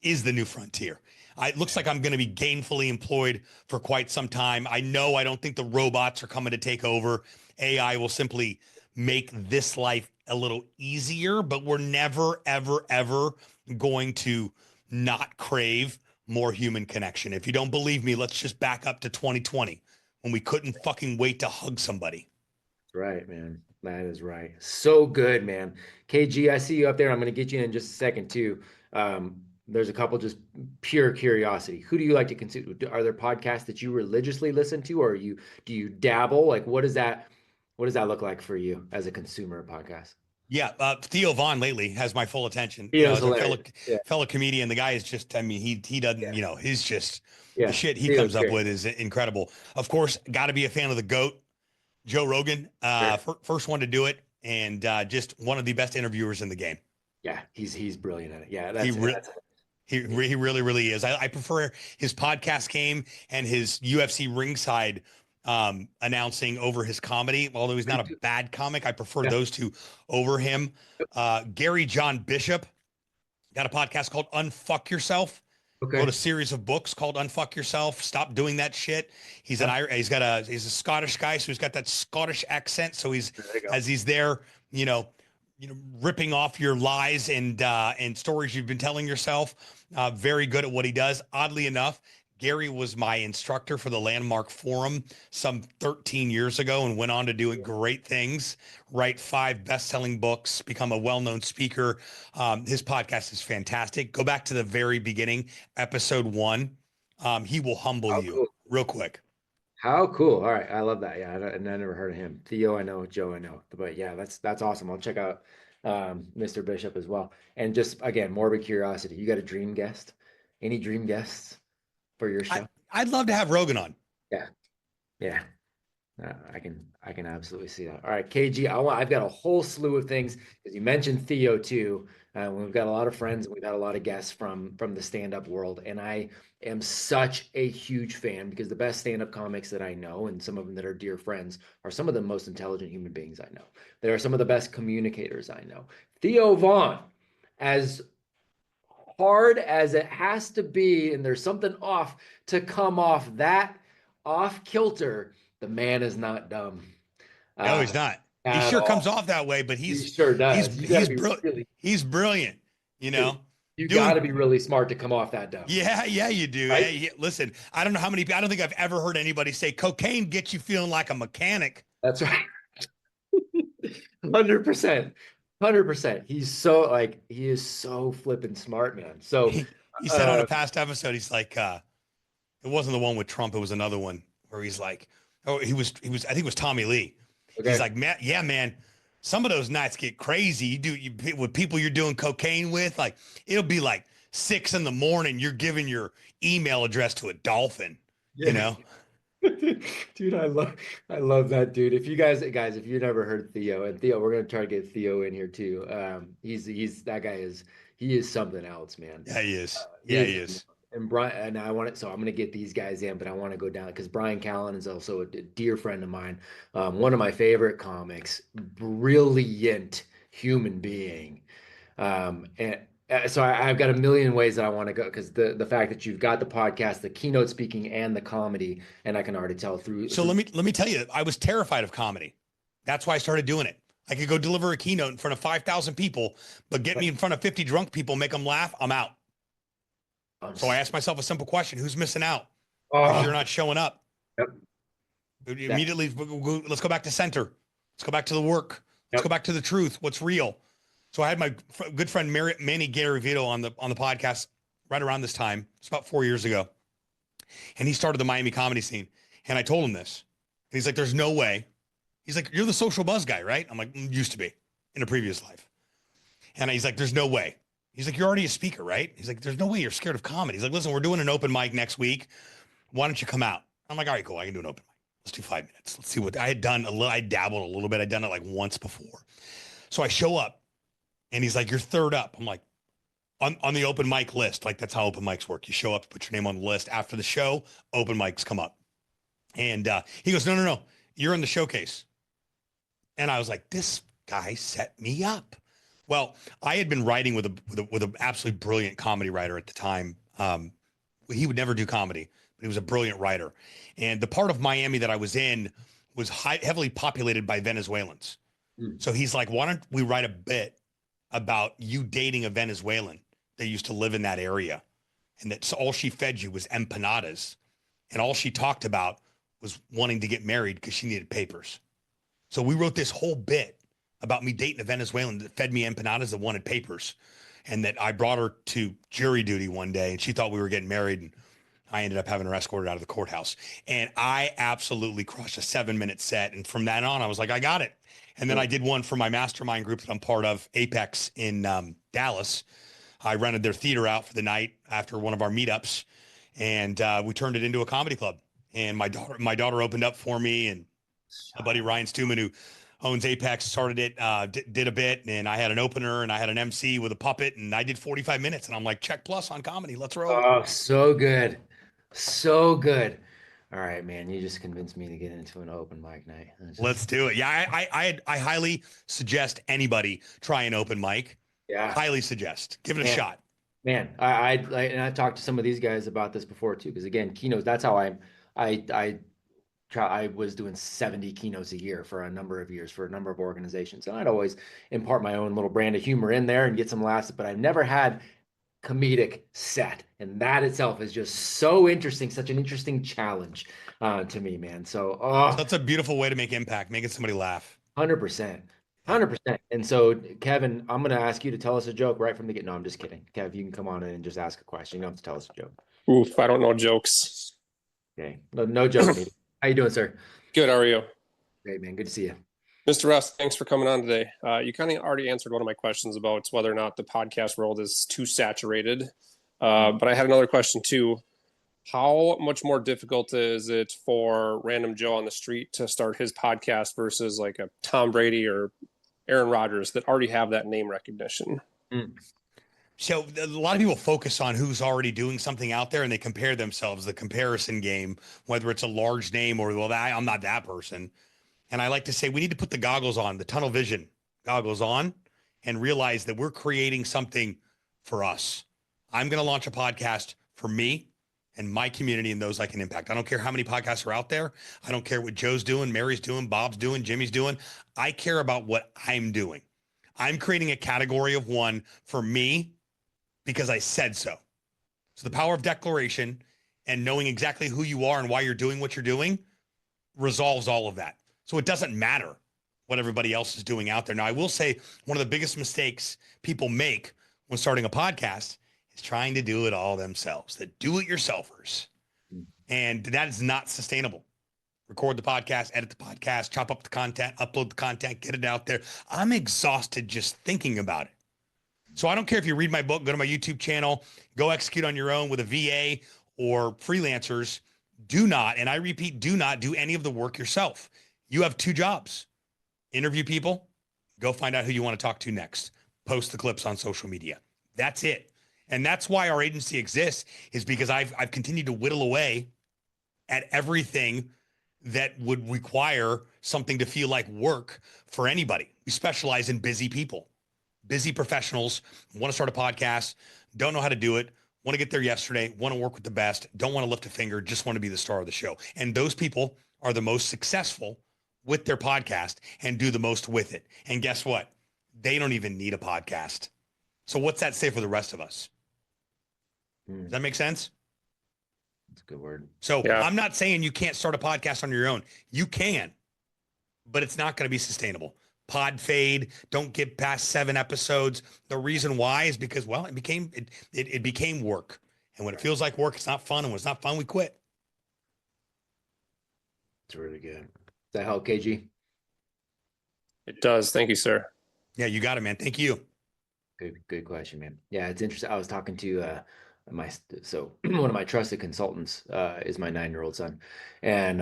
is the new frontier. It looks like I'm going to be gainfully employed for quite some time. I don't think the robots are coming to take over. AI will simply make this life a little easier, but we're never, ever, ever going to not crave more human connection. If you don't believe me, let's just back up to 2020 when we couldn't fucking wait to hug somebody. Right, man. That is right. So good, man. KG, I see you up there. I'm going to get you in just a second too. There's a couple just pure curiosity. Who do you like to consume? Are there podcasts that you religiously listen to, or do you dabble? Like, what does that look like for you as a consumer of podcasts? Yeah, Theo Vaughn lately has my full attention. Theo's As a hilarious. fellow comedian, the guy is just, I mean, he doesn't, Yeah. he's just, Yeah. the shit he Theo's comes up great. with is incredible. Of course, got to be a fan of the GOAT, Joe Rogan, Sure. first one to do it, and just one of the best interviewers in the game. Yeah, he's brilliant at it. Yeah, He really, really is. I prefer his podcast game and his UFC ringside announcing over his comedy. Although he's not a bad comic, I prefer those two over him. Gary John Bishop got a podcast called Unfuck Yourself. Okay. Wrote a series of books called Unfuck Yourself. Stop doing that shit. He's a Scottish guy, so he's got that Scottish accent. So he's there, ripping off your lies and stories you've been telling yourself. Very good at what he does. Oddly enough, Gary was my instructor for the Landmark Forum some 13 years ago and went on to do great things, write 5 best-selling books, become a well-known speaker. His podcast is fantastic. Go back to the very beginning, episode 1. He will humble How you cool. real quick. How cool. All right. I love that. Yeah. And I never heard of him. Theo, I know. Joe, I know. But yeah, that's awesome. I'll check out Mr. Bishop as well. And just again, morbid curiosity. You got a dream guest? Any dream guests for your show? I'd love to have Rogan on. Yeah. Yeah. I can absolutely see that. All right, KG, I've got a whole slew of things because you mentioned Theo too. We've got a lot of friends and we've had a lot of guests from the stand-up world, and I am such a huge fan because the best stand-up comics that I know, and some of them that are dear friends, are some of the most intelligent human beings I know. They are some of the best communicators I know. Theo Vaughn, as hard as it has to be, and there's something off to come off that off kilter, the man is not dumb No, he's not. He at sure all. comes off that way, but He sure does. You got to be really, he's brilliant. You know, you got to doing be really smart to come off that dumb. yeah, you do. Right? Hey, listen, I don't know how many. I don't think I've ever heard anybody say cocaine gets you feeling like a mechanic. That's right. 100%. 100%. He is so flipping smart, man. So He said on a past episode, he's like, it wasn't the one with Trump. It was another one where he's like, oh, I think it was Tommy Lee. okay. He's like, man, yeah, man, some of those nights get crazy. You with people you're doing cocaine with, like it'll be like 6 a.m. You're giving your email address to a dolphin, Yeah. you know? Dude, I love that dude. If you guys, if you never heard Theo, and Theo, we're gonna try to get Theo in here too. He's that guy he is something else, man. Yeah, he is. He Yeah, is. he is. And Brian, and I want it, so I'm gonna get these guys in, but I want to go down because Brian Callen is also a dear friend of mine, one of my favorite comics, brilliant human being, and so I've got a million ways that I want to go because the fact that you've got the podcast, the keynote speaking, and the comedy, and I can already tell through. So let me tell you, I was terrified of comedy. That's why I started doing it. I could go deliver a keynote in front of 5,000 people, but get me in front of 50 drunk people, make them laugh, I'm out. So I asked myself a simple question: who's missing out? Because you're not showing up. Yep. Immediately, let's go back to center. Let's go back to the work. Let's go back to the truth. What's real? So I had my good friend Manny Gary Vito on the podcast right around this time. It's about 4 years ago, and he started the Miami comedy scene. And I told him this, and he's like, "There's no way." He's like, "You're the social buzz guy, right?" I'm like, "Used to be in a previous life." And he's like, "There's no way." He's like, "You're already a speaker, right?" He's like, "There's no way you're scared of comedy." He's like, "Listen, we're doing an open mic next week. Why don't you come out?" I'm like, "All right, cool. I can do an open mic. Let's do 5 minutes. Let's see what I had done. I dabbled a little bit. I'd done it like once before. So I show up and he's like, "You're third up." I'm like, on the open mic list. Like that's how open mics work. You show up, put your name on the list. After the show, open mics come up. And he goes, no. You're in the showcase. And I was like, this guy set me up. Well, I had been writing with an absolutely brilliant comedy writer at the time. He would never do comedy, but he was a brilliant writer. And the part of Miami that I was in was heavily populated by Venezuelans. So he's like, why don't we write a bit about you dating a Venezuelan that used to live in that area, and that all she fed you was empanadas, and all she talked about was wanting to get married because she needed papers. So we wrote this whole bit about me dating a Venezuelan that fed me empanadas that wanted papers, and that I brought her to jury duty one day, and she thought we were getting married, and I ended up having her escorted out of the courthouse. And I absolutely crushed a 7-minute set. And from that on, I was like, I got it. And then I did one for my mastermind group that I'm part of, Apex in Dallas. I rented their theater out for the night after one of our meetups, and we turned it into a comedy club. And my daughter opened up for me, and my buddy Ryan Stuman, who owns Apex, started it, did a bit, and I had an opener, and I had an MC with a puppet, and I did 45 minutes, and I'm like, check plus on comedy. Let's roll. Oh, so good. So good. All right, man. You just convinced me to get into an open mic night. Let's do it. Yeah, I highly suggest anybody try an open mic. Yeah. Highly suggest. Give it a shot. Man, and I talked to some of these guys about this before too, because again, keynotes, that's how I I was doing 70 keynotes a year for a number of years for a number of organizations. And I'd always impart my own little brand of humor in there and get some laughs, but I've never had comedic set. And that itself is just so interesting, such an interesting challenge to me, man. So, So that's a beautiful way to make impact, making somebody laugh. 100%. Yeah. 100%. And so, Kevin, I'm going to ask you to tell us a joke right from the get. No, I'm just kidding. Kev, you can come on in and just ask a question. You don't have to tell us a joke. Oof, I don't know jokes. Okay. No joke needed. How you doing, sir? Good, how are you? Great, man. Good to see you. Mr. Russ, thanks for coming on today. You kind of already answered one of my questions about whether or not the podcast world is too saturated. But I had another question too. How much more difficult is it for random Joe on the street to start his podcast versus like a Tom Brady or Aaron Rodgers that already have that name recognition? So a lot of people focus on who's already doing something out there and they compare themselves, the comparison game, whether it's a large name or, well, I'm not that person. And I like to say we need to put the goggles on, the tunnel vision goggles on, and realize that we're creating something for us. I'm going to launch a podcast for me and my community and those I can impact. I don't care how many podcasts are out there. I don't care what Joe's doing, Mary's doing, Bob's doing, Jimmy's doing. I care about what I'm doing. I'm creating a category of one for me because I said so. So the power of declaration and knowing exactly who you are and why you're doing what you're doing resolves all of that. So it doesn't matter what everybody else is doing out there. Now, I will say one of the biggest mistakes people make when starting a podcast is trying to do it all themselves, the do-it-yourselfers. And that is not sustainable. Record the podcast, edit the podcast, chop up the content, upload the content, get it out there. I'm exhausted just thinking about it. So I don't care if you read my book, go to my YouTube channel, go execute on your own with a VA or freelancers. Do not, and I repeat, do not do any of the work yourself. You have two jobs: interview people, go find out who you want to talk to next, post the clips on social media. That's it. And that's why our agency exists, is because I've continued to whittle away at everything that would require something to feel like work for anybody. We specialize in busy people, busy professionals, want to start a podcast, don't know how to do it, want to get there yesterday, want to work with the best, don't want to lift a finger, just want to be the star of the show. And those people are the most successful with their podcast and do the most with it. And guess what? They don't even need a podcast. So what's that say for the rest of us? Does that make sense? That's a good word. So Yeah. I'm not saying you can't start a podcast on your own. You can, but it's not going to be sustainable. Pod fade, don't get past 7 episodes. The reason why is because, well, it became work. And when it feels like work, it's not fun. And when it's not fun, we quit. It's really good. Does that help, KG? It does. Thank you, sir. Yeah, you got it, man. Thank you. Good question, man. Yeah, it's interesting. I was talking to one of my trusted consultants is my 9-year-old son, and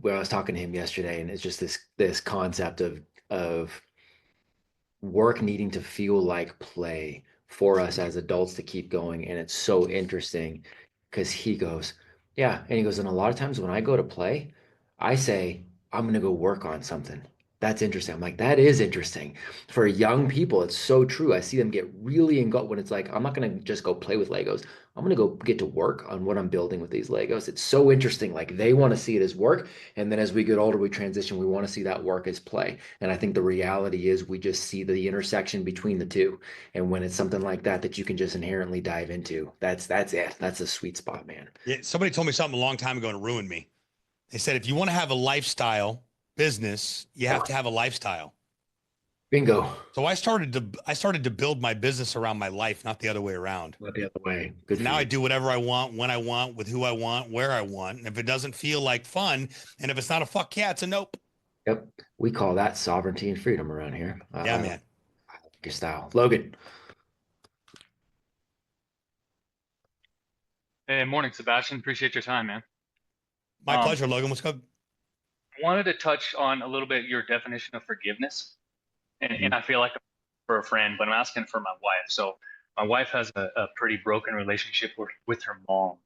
where I was talking to him yesterday, and it's just this concept of work needing to feel like play for us as adults to keep going. And it's so interesting because he goes, yeah, and he goes, and a lot of times when I go to play, I say I'm gonna go work on something. That's interesting. I'm like, that is interesting. For young people, it's so true. I see them get really engulfed when it's like, I'm not going to just go play with Legos. I'm going to go get to work on what I'm building with these Legos. It's so interesting. Like they want to see it as work. And then as we get older, we transition, we want to see that work as play. And I think the reality is we just see the intersection between the two. And when it's something like that you can just inherently dive into, that's it. That's a sweet spot, man. Yeah, somebody told me something a long time ago and it ruined me. They said, if you want to have a lifestyle business, you have to have a lifestyle. Bingo. So I started to build my business around my life, not the other way around. Not the other way. Good. Now I do whatever I want, when I want, with who I want, where I want. And if it doesn't feel like fun, and if it's not a fuck yeah, it's a nope. Yep. We call that sovereignty and freedom around here. Yeah, man. I like your style. Logan. Hey, morning, Sebastian. Appreciate your time, man. My pleasure, Logan. What's good? I wanted to touch on a little bit your definition of forgiveness. And I feel like for a friend, but I'm asking for my wife. So my wife has a pretty broken relationship with her mom.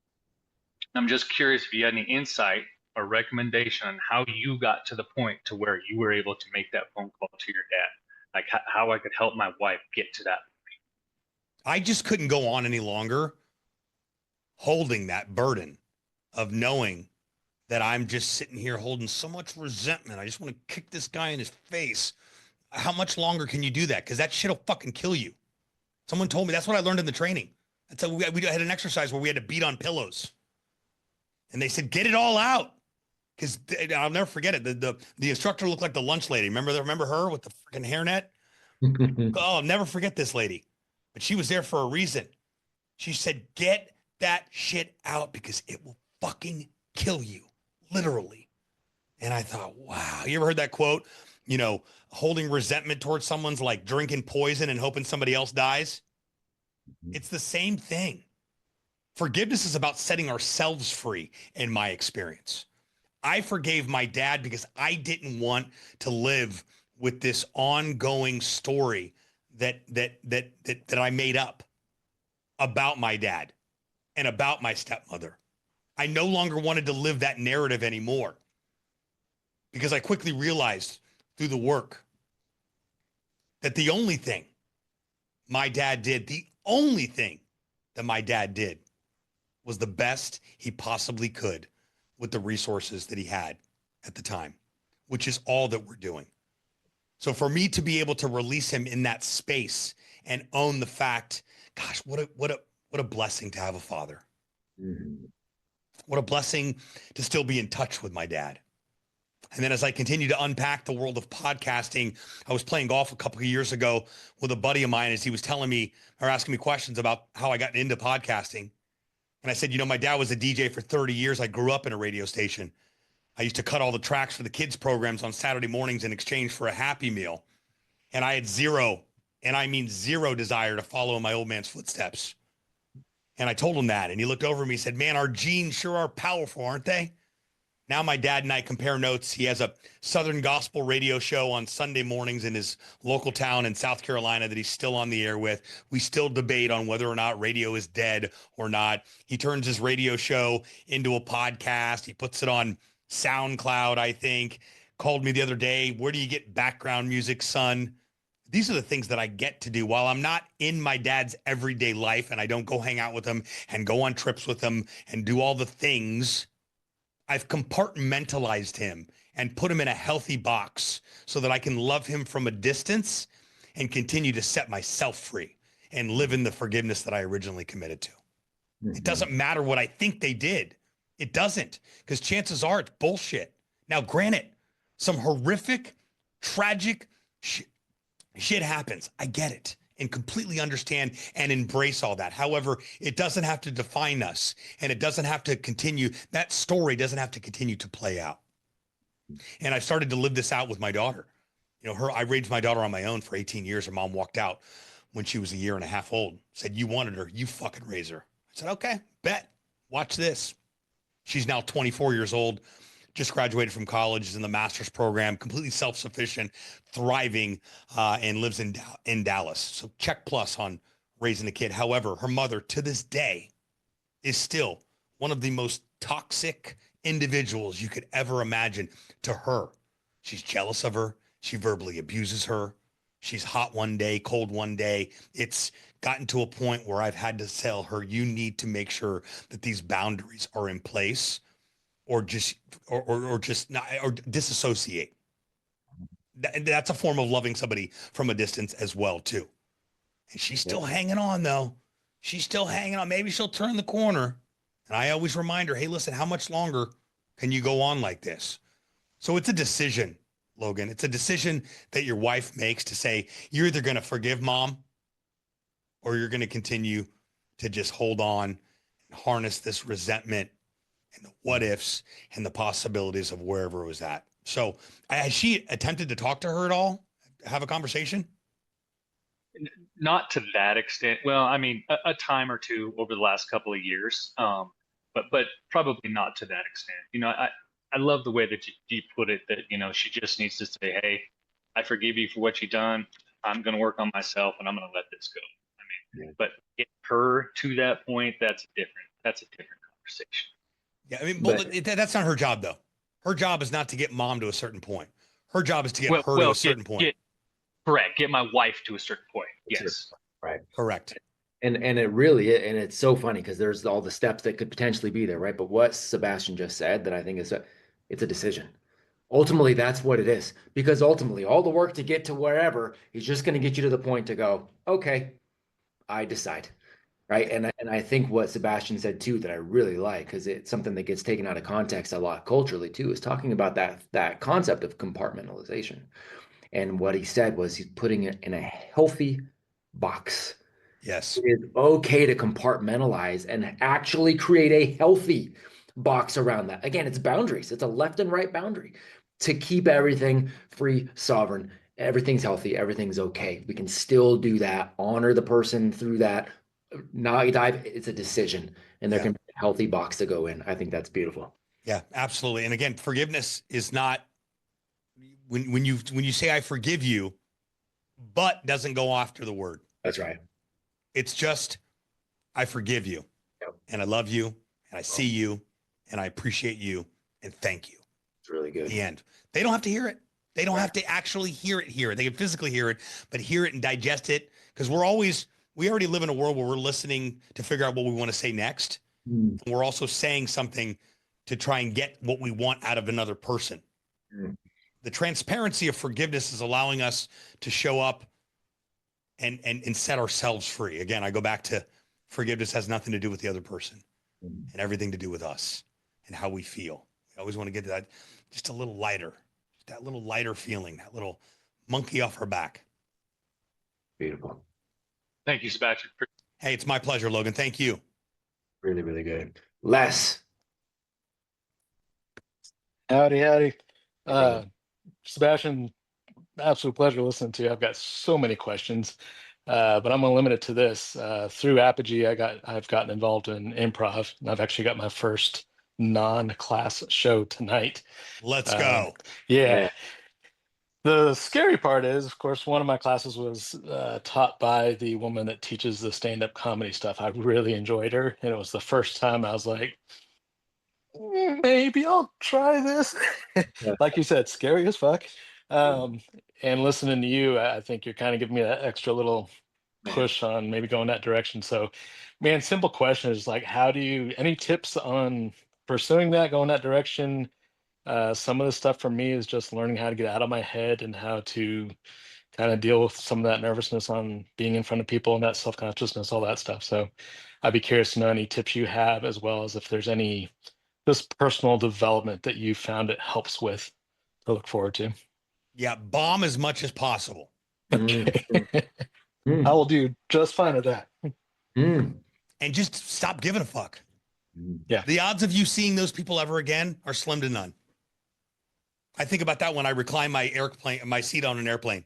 I'm just curious if you had any insight or recommendation on how you got to the point to where you were able to make that phone call to your dad, like how I could help my wife get to that point. I just couldn't go on any longer holding that burden of knowing that I'm just sitting here holding so much resentment. I just want to kick this guy in his face. How much longer can you do that? Because that shit will fucking kill you. Someone told me, that's what I learned in the training. That's how we had an exercise where we had to beat on pillows. And they said, get it all out. Because I'll never forget it. The instructor looked like the lunch lady. Remember her with the freaking hairnet? Oh, I'll never forget this lady. But she was there for a reason. She said, get that shit out because it will fucking kill you. Literally. And I thought, wow. You ever heard that quote? You know, holding resentment towards someone's like drinking poison and hoping somebody else dies. It's the same thing. Forgiveness is about setting ourselves free, in my experience. I forgave my dad because I didn't want to live with this ongoing story that I made up about my dad and about my stepmother. I no longer wanted to live that narrative anymore because I quickly realized through the work that the only thing my dad did, was the best he possibly could with the resources that he had at the time, which is all that we're doing. So for me to be able to release him in that space and own the fact, gosh, what a blessing to have a father. Mm-hmm. What a blessing to still be in touch with my dad. And then as I continue to unpack the world of podcasting, I was playing golf a couple of years ago with a buddy of mine as he was telling me or asking me questions about how I got into podcasting. And I said, you know, my dad was a DJ for 30 years. I grew up in a radio station. I used to cut all the tracks for the kids' programs on Saturday mornings in exchange for a Happy Meal. And I had zero, and I mean zero desire to follow in my old man's footsteps. And I told him that. And he looked over at me and said, man, our genes sure are powerful, aren't they? Now my dad and I compare notes. He has a Southern gospel radio show on Sunday mornings in his local town in South Carolina that he's still on the air with. We still debate on whether or not radio is dead or not. He turns his radio show into a podcast. He puts it on SoundCloud, I think. Called me the other day. Where do you get background music, son? These are the things that I get to do while I'm not in my dad's everyday life and I don't go hang out with him and go on trips with him and do all the things. I've compartmentalized him and put him in a healthy box so that I can love him from a distance and continue to set myself free and live in the forgiveness that I originally committed to. It doesn't matter what I think they did. It doesn't, because chances are it's bullshit. Now, granted, some horrific, tragic shit happens. I get it and completely understand and embrace all that. However, it doesn't have to define us and it doesn't have to continue. That story doesn't have to continue to play out. And I started to live this out with my daughter. You know, I raised my daughter on my own for 18 years. Her mom walked out when she was a year and a half old, said, you wanted her, you fucking raise her. I said, okay, bet, watch this. She's now 24 years old, just graduated from college, is in the master's program, completely self-sufficient, thriving, and lives in Dallas. So check plus on raising a kid. However, her mother to this day is still one of the most toxic individuals you could ever imagine to her. She's jealous of her. She verbally abuses her. She's hot one day, cold one day. It's gotten to a point where I've had to tell her, you need to make sure that these boundaries are in place or just not, or disassociate. That's a form of loving somebody from a distance as well, too. And she's still hanging on, though. She's still hanging on. Maybe she'll turn the corner. And I always remind her, hey, listen, how much longer can you go on like this? So it's a decision, Logan. It's a decision that your wife makes to say, you're either going to forgive mom or you're going to continue to just hold on and harness this resentment and the what ifs and the possibilities of wherever it was at. So has she attempted to talk to her at all? Have a conversation? Not to that extent. Well, I mean, a time or two over the last couple of years, but probably not to that extent. You know, I love the way that you put it, that, you know, she just needs to say, hey, I forgive you for what you've done. I'm going to work on myself and I'm going to let this go. I mean, but get her to that point, that's a different conversation. Yeah, I mean, but that's not her job, though. Her job is not to get mom to a certain point. Her job is to get her to a certain point. Correct. Get my wife to a certain point. Yes. Right. Correct. And it really, and it's so funny because there's all the steps that could potentially be there, right? But what Sebastian just said, that I think it's a decision. Ultimately, that's what it is. Because ultimately, all the work to get to wherever is just going to get you to the point to go, okay, I decide. Right. And I think what Sebastian said too, that I really like, because it's something that gets taken out of context a lot culturally too, is talking about that concept of compartmentalization. And what he said was he's putting it in a healthy box. Yes. It is okay to compartmentalize and actually create a healthy box around that. Again, it's boundaries. It's a left and right boundary to keep everything free, sovereign. Everything's healthy. Everything's okay. We can still do that, honor the person through that. Not dive, it's a decision, and there Yeah. can be a healthy box to go in. I think that's beautiful. Yeah, absolutely. And again, forgiveness is not when you say I forgive you, but doesn't go after the word. That's right. It's just I forgive you, Yep. and I love you, and I see you, and I appreciate you, and thank you. It's really good. The end. They don't have to hear it. They don't Right. have to actually hear it. They can physically hear it, but hear it and digest it, because we already live in a world where we're listening to figure out what we want to say next. Mm. And we're also saying something to try and get what we want out of another person. Mm. The transparency of forgiveness is allowing us to show up and set ourselves free. Again, I go back to forgiveness has nothing to do with the other person Mm. and everything to do with us and how we feel. We always want to get to that just a little lighter, that little lighter feeling, that little monkey off our back. Beautiful. Thank you, Sebastian. Hey, it's my pleasure, Logan. Thank you. Really, really good. Les. Howdy, howdy. Sebastian, absolute pleasure listening to you. I've got so many questions, but I'm gonna limit it to this. Through Apogee, I've gotten involved in improv, and I've actually got my first non-class show tonight. Let's Um, go. yeah. Yeah. The scary part is, of course, one of my classes was taught by the woman that teaches the stand-up comedy stuff. I really enjoyed her, and it was the first time I was like, maybe I'll try this. Yeah. Like you said, scary as fuck. Um, and listening to you, I think you're kind of giving me that extra little Man. push on maybe going that direction. So, man, simple question is like, any tips on pursuing that, going that direction? Some of the stuff for me is just learning how to get out of my head and how to kind of deal with some of that nervousness on being in front of people and that self-consciousness, all that stuff. So I'd be curious to know any tips you have, as well as if there's any this personal development that you found it helps with to look forward to. Yeah, bomb as much as possible. Mm. Okay. I Mm. will do just fine at that. Mm. And just stop giving a fuck. Mm. Yeah. The odds of you seeing those people ever again are slim to none. I think about that when I recline my seat on an airplane.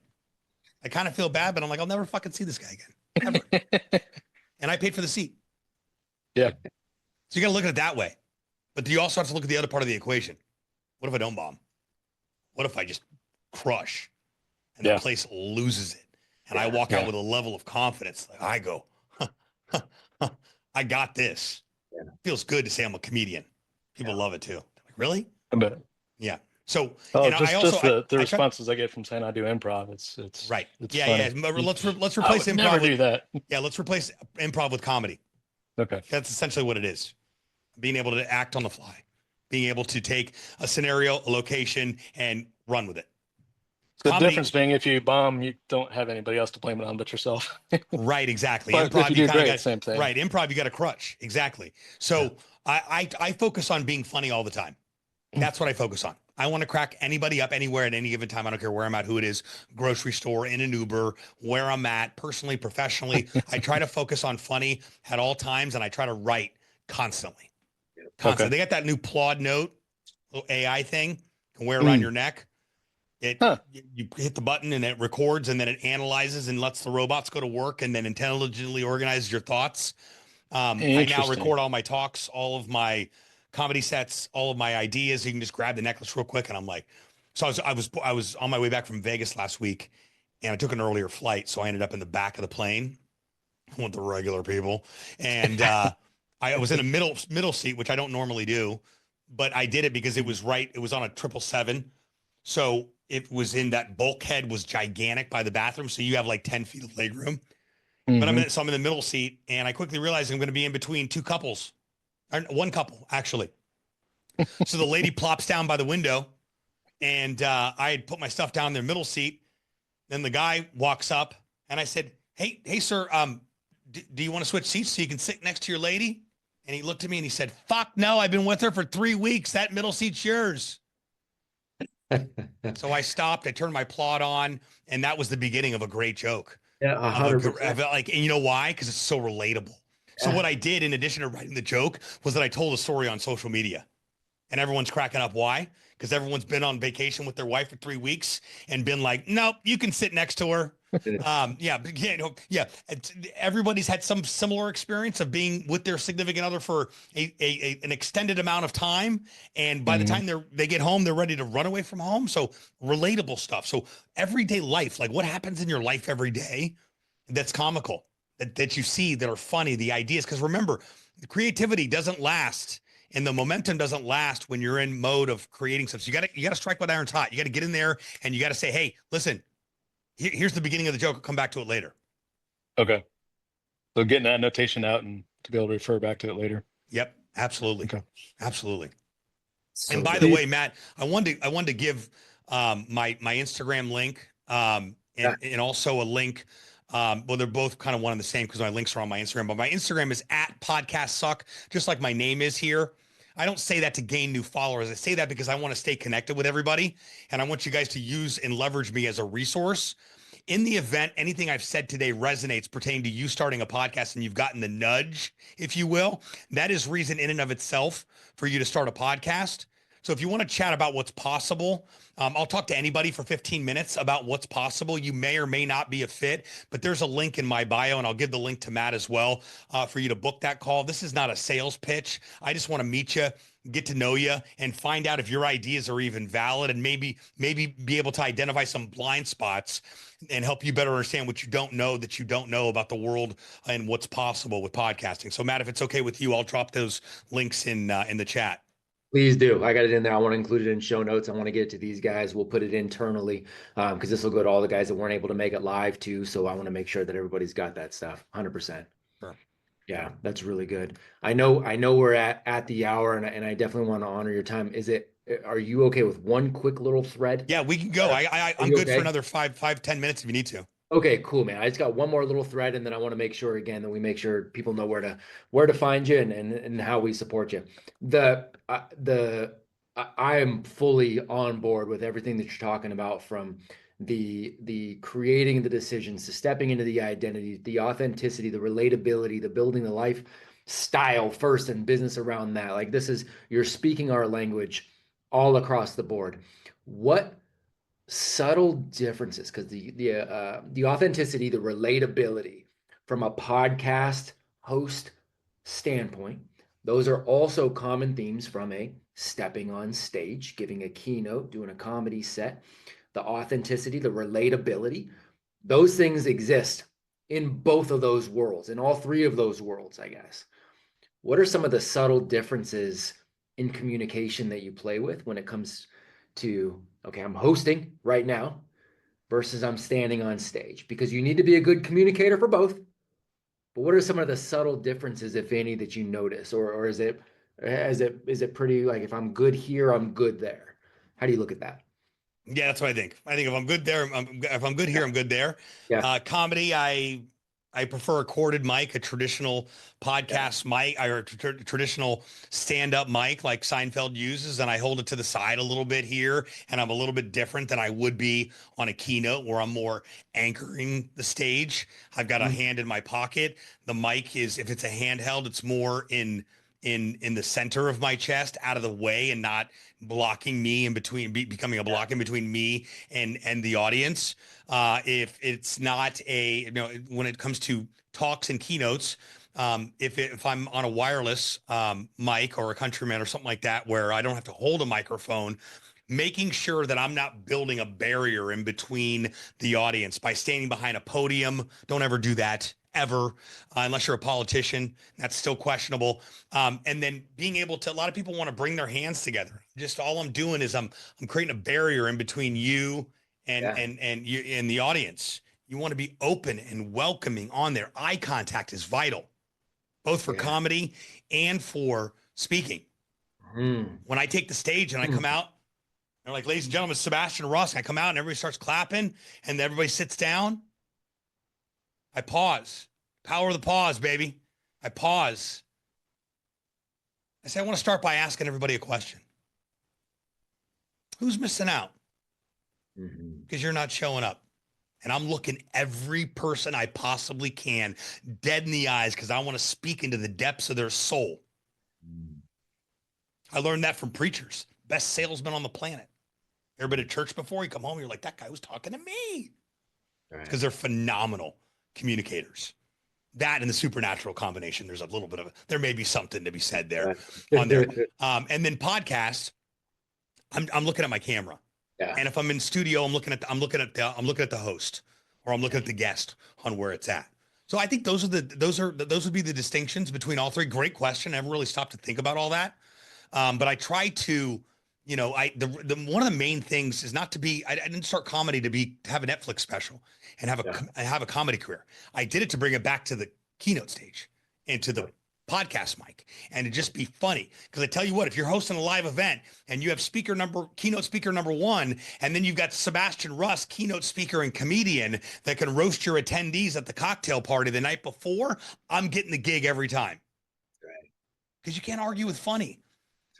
I kind of feel bad, but I'm like, I'll never fucking see this guy again. Ever. And I paid for the seat. Yeah. So you got to look at it that way. But you also have to look at the other part of the equation. What if I don't bomb? What if I just crush and the Yeah. place loses it? And I walk out with a level of confidence. Like I go, I got this. Yeah. Feels good to say I'm a comedian. People love it too. Like, really? I bet. Yeah. So, Oh, and just I also, the I try, responses I get from saying I do improv. It's right. It's Yeah. funny. Yeah. Let's I replace would improv. never do that. Yeah. Let's replace improv with comedy. Okay. That's essentially what it is. Being able to act on the fly, being able to take a scenario, a location, and run with it. The Comedy, difference being if you bomb, you don't have anybody else to blame it on but yourself. right? Exactly. But Improv, if you do kind of great, got same thing. right. Improv, you got a crutch. Exactly. So I focus on being funny all the time. That's what I focus on. I want to crack anybody up anywhere at any given time. I don't care where I'm at, who it is, grocery store, in an Uber, where I'm at, personally, professionally. I try to focus on funny at all times, and I try to write constantly. Constantly. Okay. They got that new Plod Note, little AI thing, you can wear around your neck. You hit the button and it records, and then it analyzes and lets the robots go to work, and then intelligently organizes your thoughts. I now record all my talks, all of my comedy sets, all of my ideas. You can just grab the necklace real quick, and I'm like, so I was on my way back from Vegas last week, and I took an earlier flight, so I ended up in the back of the plane with the regular people, and I was in a middle seat, which I don't normally do, but I did it because it was right. It was on a 777, so it was in that bulkhead was gigantic by the bathroom, so you have like 10 feet of legroom. but Mhm. so I'm in the middle seat, and I quickly realized I'm going to be in between two couples, or one couple actually. So the lady plops down by the window, and I had put my stuff down in their middle seat. Then the guy walks up, and I said, "Hey, sir, do you want to switch seats so you can sit next to your lady?" And he looked at me and he said, "Fuck no, I've been with her for 3 weeks. That middle seat's yours." So I stopped, I turned my plot on, and that was the beginning of a great joke. Yeah, Of a 100%. like, and you know why? Because it's so relatable. So Yeah. what I did, in addition to writing the joke, was that I told a story on social media, and everyone's cracking up. Why? Because everyone's been on vacation with their wife for 3 weeks and been like, "Nope, you can sit next to her." Everybody's had some similar experience of being with their significant other for an extended amount of time, and by the Mhm. time they get home, they're ready to run away from home. So relatable stuff. So everyday life, like what happens in your life every day that's comical, that you see, that are funny, the ideas. Because remember, the creativity doesn't last, and the momentum doesn't last when you're in mode of creating stuff. So you gotta strike while iron's hot. You gotta get in there, and you gotta say, "Hey, listen, here's the beginning of the joke. I'll come back to it later." Okay. So getting that notation out and to be able to refer back to it later. Yep, absolutely, Okay. absolutely. So And by good. the way, Matt, I wanted to give my Instagram link, Yeah. and also a link. Well, they're both kind of one and the same because my links are on my Instagram. But my Instagram is at podcast suck, just like my name is here. I don't say that to gain new followers. I say that because I want to stay connected with everybody, and I want you guys to use and leverage me as a resource. In the event anything I've said today resonates pertaining to you starting a podcast and you've gotten the nudge, if you will, that is reason in and of itself for you to start a podcast. So if you want to chat about what's possible, I'll talk to anybody for 15 minutes about what's possible. You may or may not be a fit, but there's a link in my bio, and I'll give the link to Matt as well, for you to book that call. This is not a sales pitch. I just want to meet you, get to know you, and find out if your ideas are even valid, and maybe be able to identify some blind spots and help you better understand what you don't know that you don't know about the world and what's possible with podcasting. So Matt, if it's okay with you, I'll drop those links in the chat. Please do. I got it in there. I want to include it in show notes. I want to get it to these guys. We'll put it internally because this will go to all the guys that weren't able to make it live too. So I want to make sure that everybody's got that stuff. 100%. Sure. Yeah, that's really good. I know we're at the hour, and I definitely want to honor your time. Are you okay with one quick little thread? Yeah, we can go. Are I'm you good for okay? another 5, 10 minutes if you need to. Okay, cool, man. I just got one more little thread, and then I want to make sure again that we make sure people know where to find you and how we support you. I am fully on board with everything that you're talking about, from the creating the decisions, to stepping into the identity, the authenticity, the relatability, the building the lifestyle first, and business around that. Like, you're speaking our language all across the board. What subtle differences, because the authenticity, the relatability from a podcast host standpoint, those are also common themes from a stepping on stage, giving a keynote, doing a comedy set. The authenticity, the relatability, those things exist in both of those worlds, in all three of those worlds, I guess. What are some of the subtle differences in communication that you play with when it comes to, okay, I'm hosting right now versus I'm standing on stage? Because you need to be a good communicator for both. But what are some of the subtle differences, if any, that you notice? Or is it pretty like, if I'm good here, I'm good there? How do you look at that? Yeah, that's what I think. I think if I'm good there, if I'm good here, I'm good there. Yeah. Comedy, I prefer a corded mic, a traditional podcast mic, or a traditional stand-up mic like Seinfeld uses, and I hold it to the side a little bit here, and I'm a little bit different than I would be on a keynote where I'm more anchoring the stage. I've got a hand in my pocket. The mic is, if it's a handheld, it's more in the center of my chest, out of the way, and not blocking me in between, becoming a block in between me and the audience. If it's not when it comes to talks and keynotes, if I'm on a wireless mic or a Countryman or something like that, where I don't have to hold a microphone, making sure that I'm not building a barrier in between the audience by standing behind a podium. Don't ever do that, ever, unless you're a politician. That's still questionable. And then being able to, a lot of people want to bring their hands together. Just all I'm doing is I'm creating a barrier in between you and Yeah. and you and the audience. You want to be open and welcoming on there. Eye contact is vital, both for comedy and for speaking. When I take the stage and I come out, they're like, ladies and gentlemen, Sebastian Rusk. I come out and everybody starts clapping and everybody sits down. I pause. Power of the pause, baby. I pause. I say, I want to start by asking everybody a question. Who's missing out? Because you're not showing up. And I'm looking every person I possibly can dead in the eyes because I want to speak into the depths of their soul. I learned that from preachers, best salesmen on the planet. Ever been to church before? You come home, you're like, that guy was talking to me. Because they're phenomenal communicators. That and the supernatural combination, there's a little bit of, there may be something to be said there on there. And then podcasts, I'm looking at my camera. And if I'm in studio, I'm looking at the host, or I'm looking at the guest on where it's at. So I think those would be the distinctions between all three. Great question. I haven't really stopped to think about all that. But I try to, you know, one of the main things is not to be, I didn't start comedy to have a Netflix special and have a comedy career. I did it to bring it back to the keynote stage and to the podcast mic and to just be funny. Because I tell you what, if you're hosting a live event and you have keynote speaker number one, and then you've got Sebastian Rusk, keynote speaker and comedian that can roast your attendees at the cocktail party the night before, I'm getting the gig every time. Because you can't argue with funny.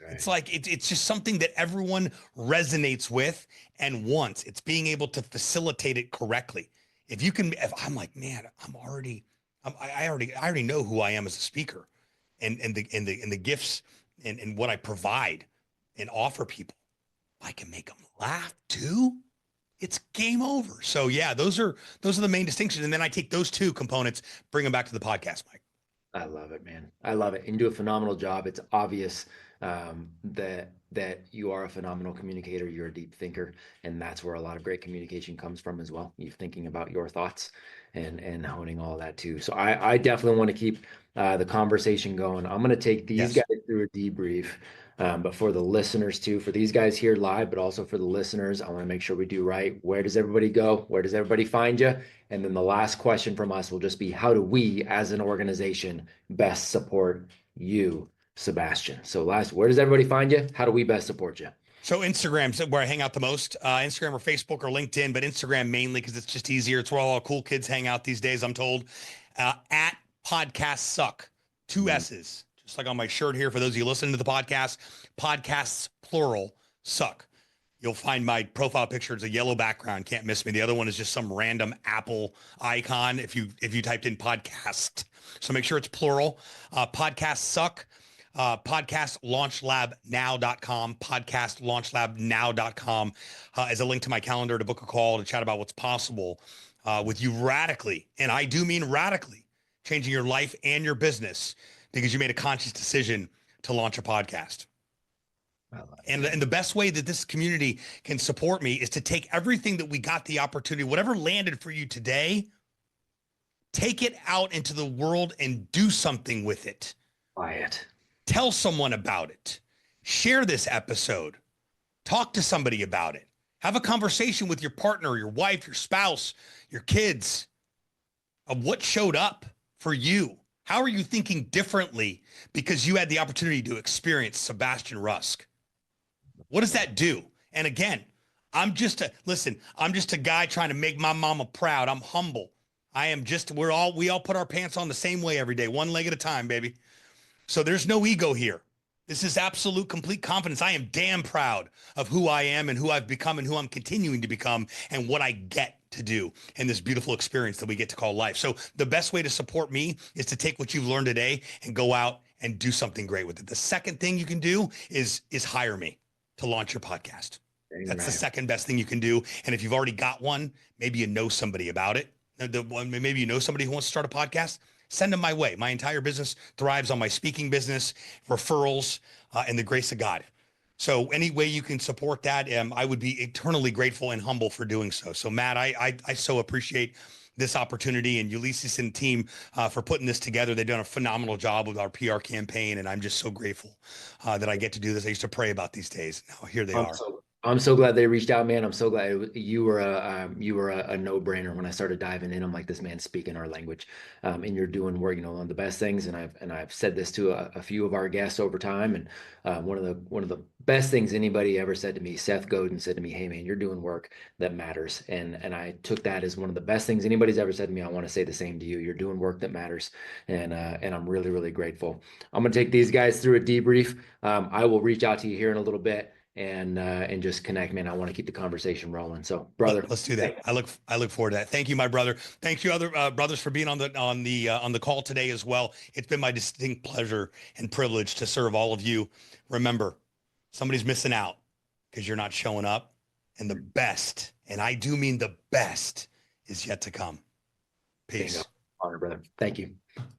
It's like, it's just something that everyone resonates with and wants. It's being able to facilitate it correctly. If I'm like, man, I already know who I am as a speaker and the gifts and what I provide and offer people. I can make them laugh too. It's game over. So yeah, those are the main distinctions. And then I take those two components, bring them back to the podcast mic. I love it, man. I love it. And you do a phenomenal job. It's obvious that you are a phenomenal communicator. You're a deep thinker, and that's where a lot of great communication comes from as well. You're thinking about your thoughts and honing all that too. So I definitely want to keep the conversation going. I'm going to take these guys through a debrief, but for the listeners too, for these guys here live, but also for the listeners, I want to make sure we do right. Where does everybody go? Where does everybody find you? And then the last question from us will just be, how do we as an organization best support you, Sebastian? So where does everybody find you? How do we best support you? So Instagram's where I hang out the most. Instagram or Facebook or LinkedIn, but Instagram mainly because it's just easier. It's where all cool kids hang out these days, I'm told. At Podcasts Suck. 2 S's. Just like on my shirt here, for those of you listening to the podcast, podcasts, plural, suck. You'll find my profile picture. It's a yellow background. Can't miss me. The other one is just some random Apple icon if you typed in podcast. So make sure it's plural. Podcasts Suck. Podcastlaunchlabnow.com. Podcastlaunchlabnow.com is a link to my calendar to book a call to chat about what's possible with you radically. And I do mean radically changing your life and your business because you made a conscious decision to launch a podcast. And the best way that this community can support me is to take everything that we got the opportunity, whatever landed for you today, take it out into the world and do something with it. Buy it. Tell someone about it. Share this episode. Talk to somebody about it. Have a conversation with your partner, your wife, your spouse, your kids of what showed up for you. How are you thinking differently because you had the opportunity to experience Sebastian Rusk? What does that do? And again, I'm just a guy trying to make my mama proud. I'm humble. We all put our pants on the same way every day, one leg at a time, baby. So there's no ego here. This is absolute, complete confidence. I am damn proud of who I am and who I've become and who I'm continuing to become and what I get to do in this beautiful experience that we get to call life. So the best way to support me is to take what you've learned today and go out and do something great with it. The second thing you can do is hire me to launch your podcast. That's the second best thing you can do. And if you've already got one, maybe you know somebody about it. Maybe you know somebody who wants to start a podcast. Send them my way. My entire business thrives on my speaking business, referrals, and the grace of God. So any way you can support that, I would be eternally grateful and humble for doing so. So Matt, I so appreciate this opportunity, and Ulysses and team for putting this together. They've done a phenomenal job with our PR campaign, and I'm just so grateful that I get to do this. I used to pray about these days. Now here they are. I'm so glad they reached out, man. I'm so glad you were a no-brainer when I started diving in. I'm like, this man's speaking our language, and you're doing work. You know, one of the best things, and I've said this to a few of our guests over time, and one of the best things anybody ever said to me, Seth Godin said to me, "Hey, man, you're doing work that matters," and I took that as one of the best things anybody's ever said to me. I want to say the same to you. You're doing work that matters, and I'm really really grateful. I'm gonna take these guys through a debrief. I will reach out to you here in a little bit and just connect, man. I want to keep the conversation rolling. So, brother, Let's do that. I look forward to that. Thank you, my brother. Thank you, other brothers, for being on the call today as well. It's been my distinct pleasure and privilege to serve all of you. Remember, somebody's missing out because you're not showing up, and the best, and I do mean the best, is yet to come. Peace. Honor, brother. Thank you.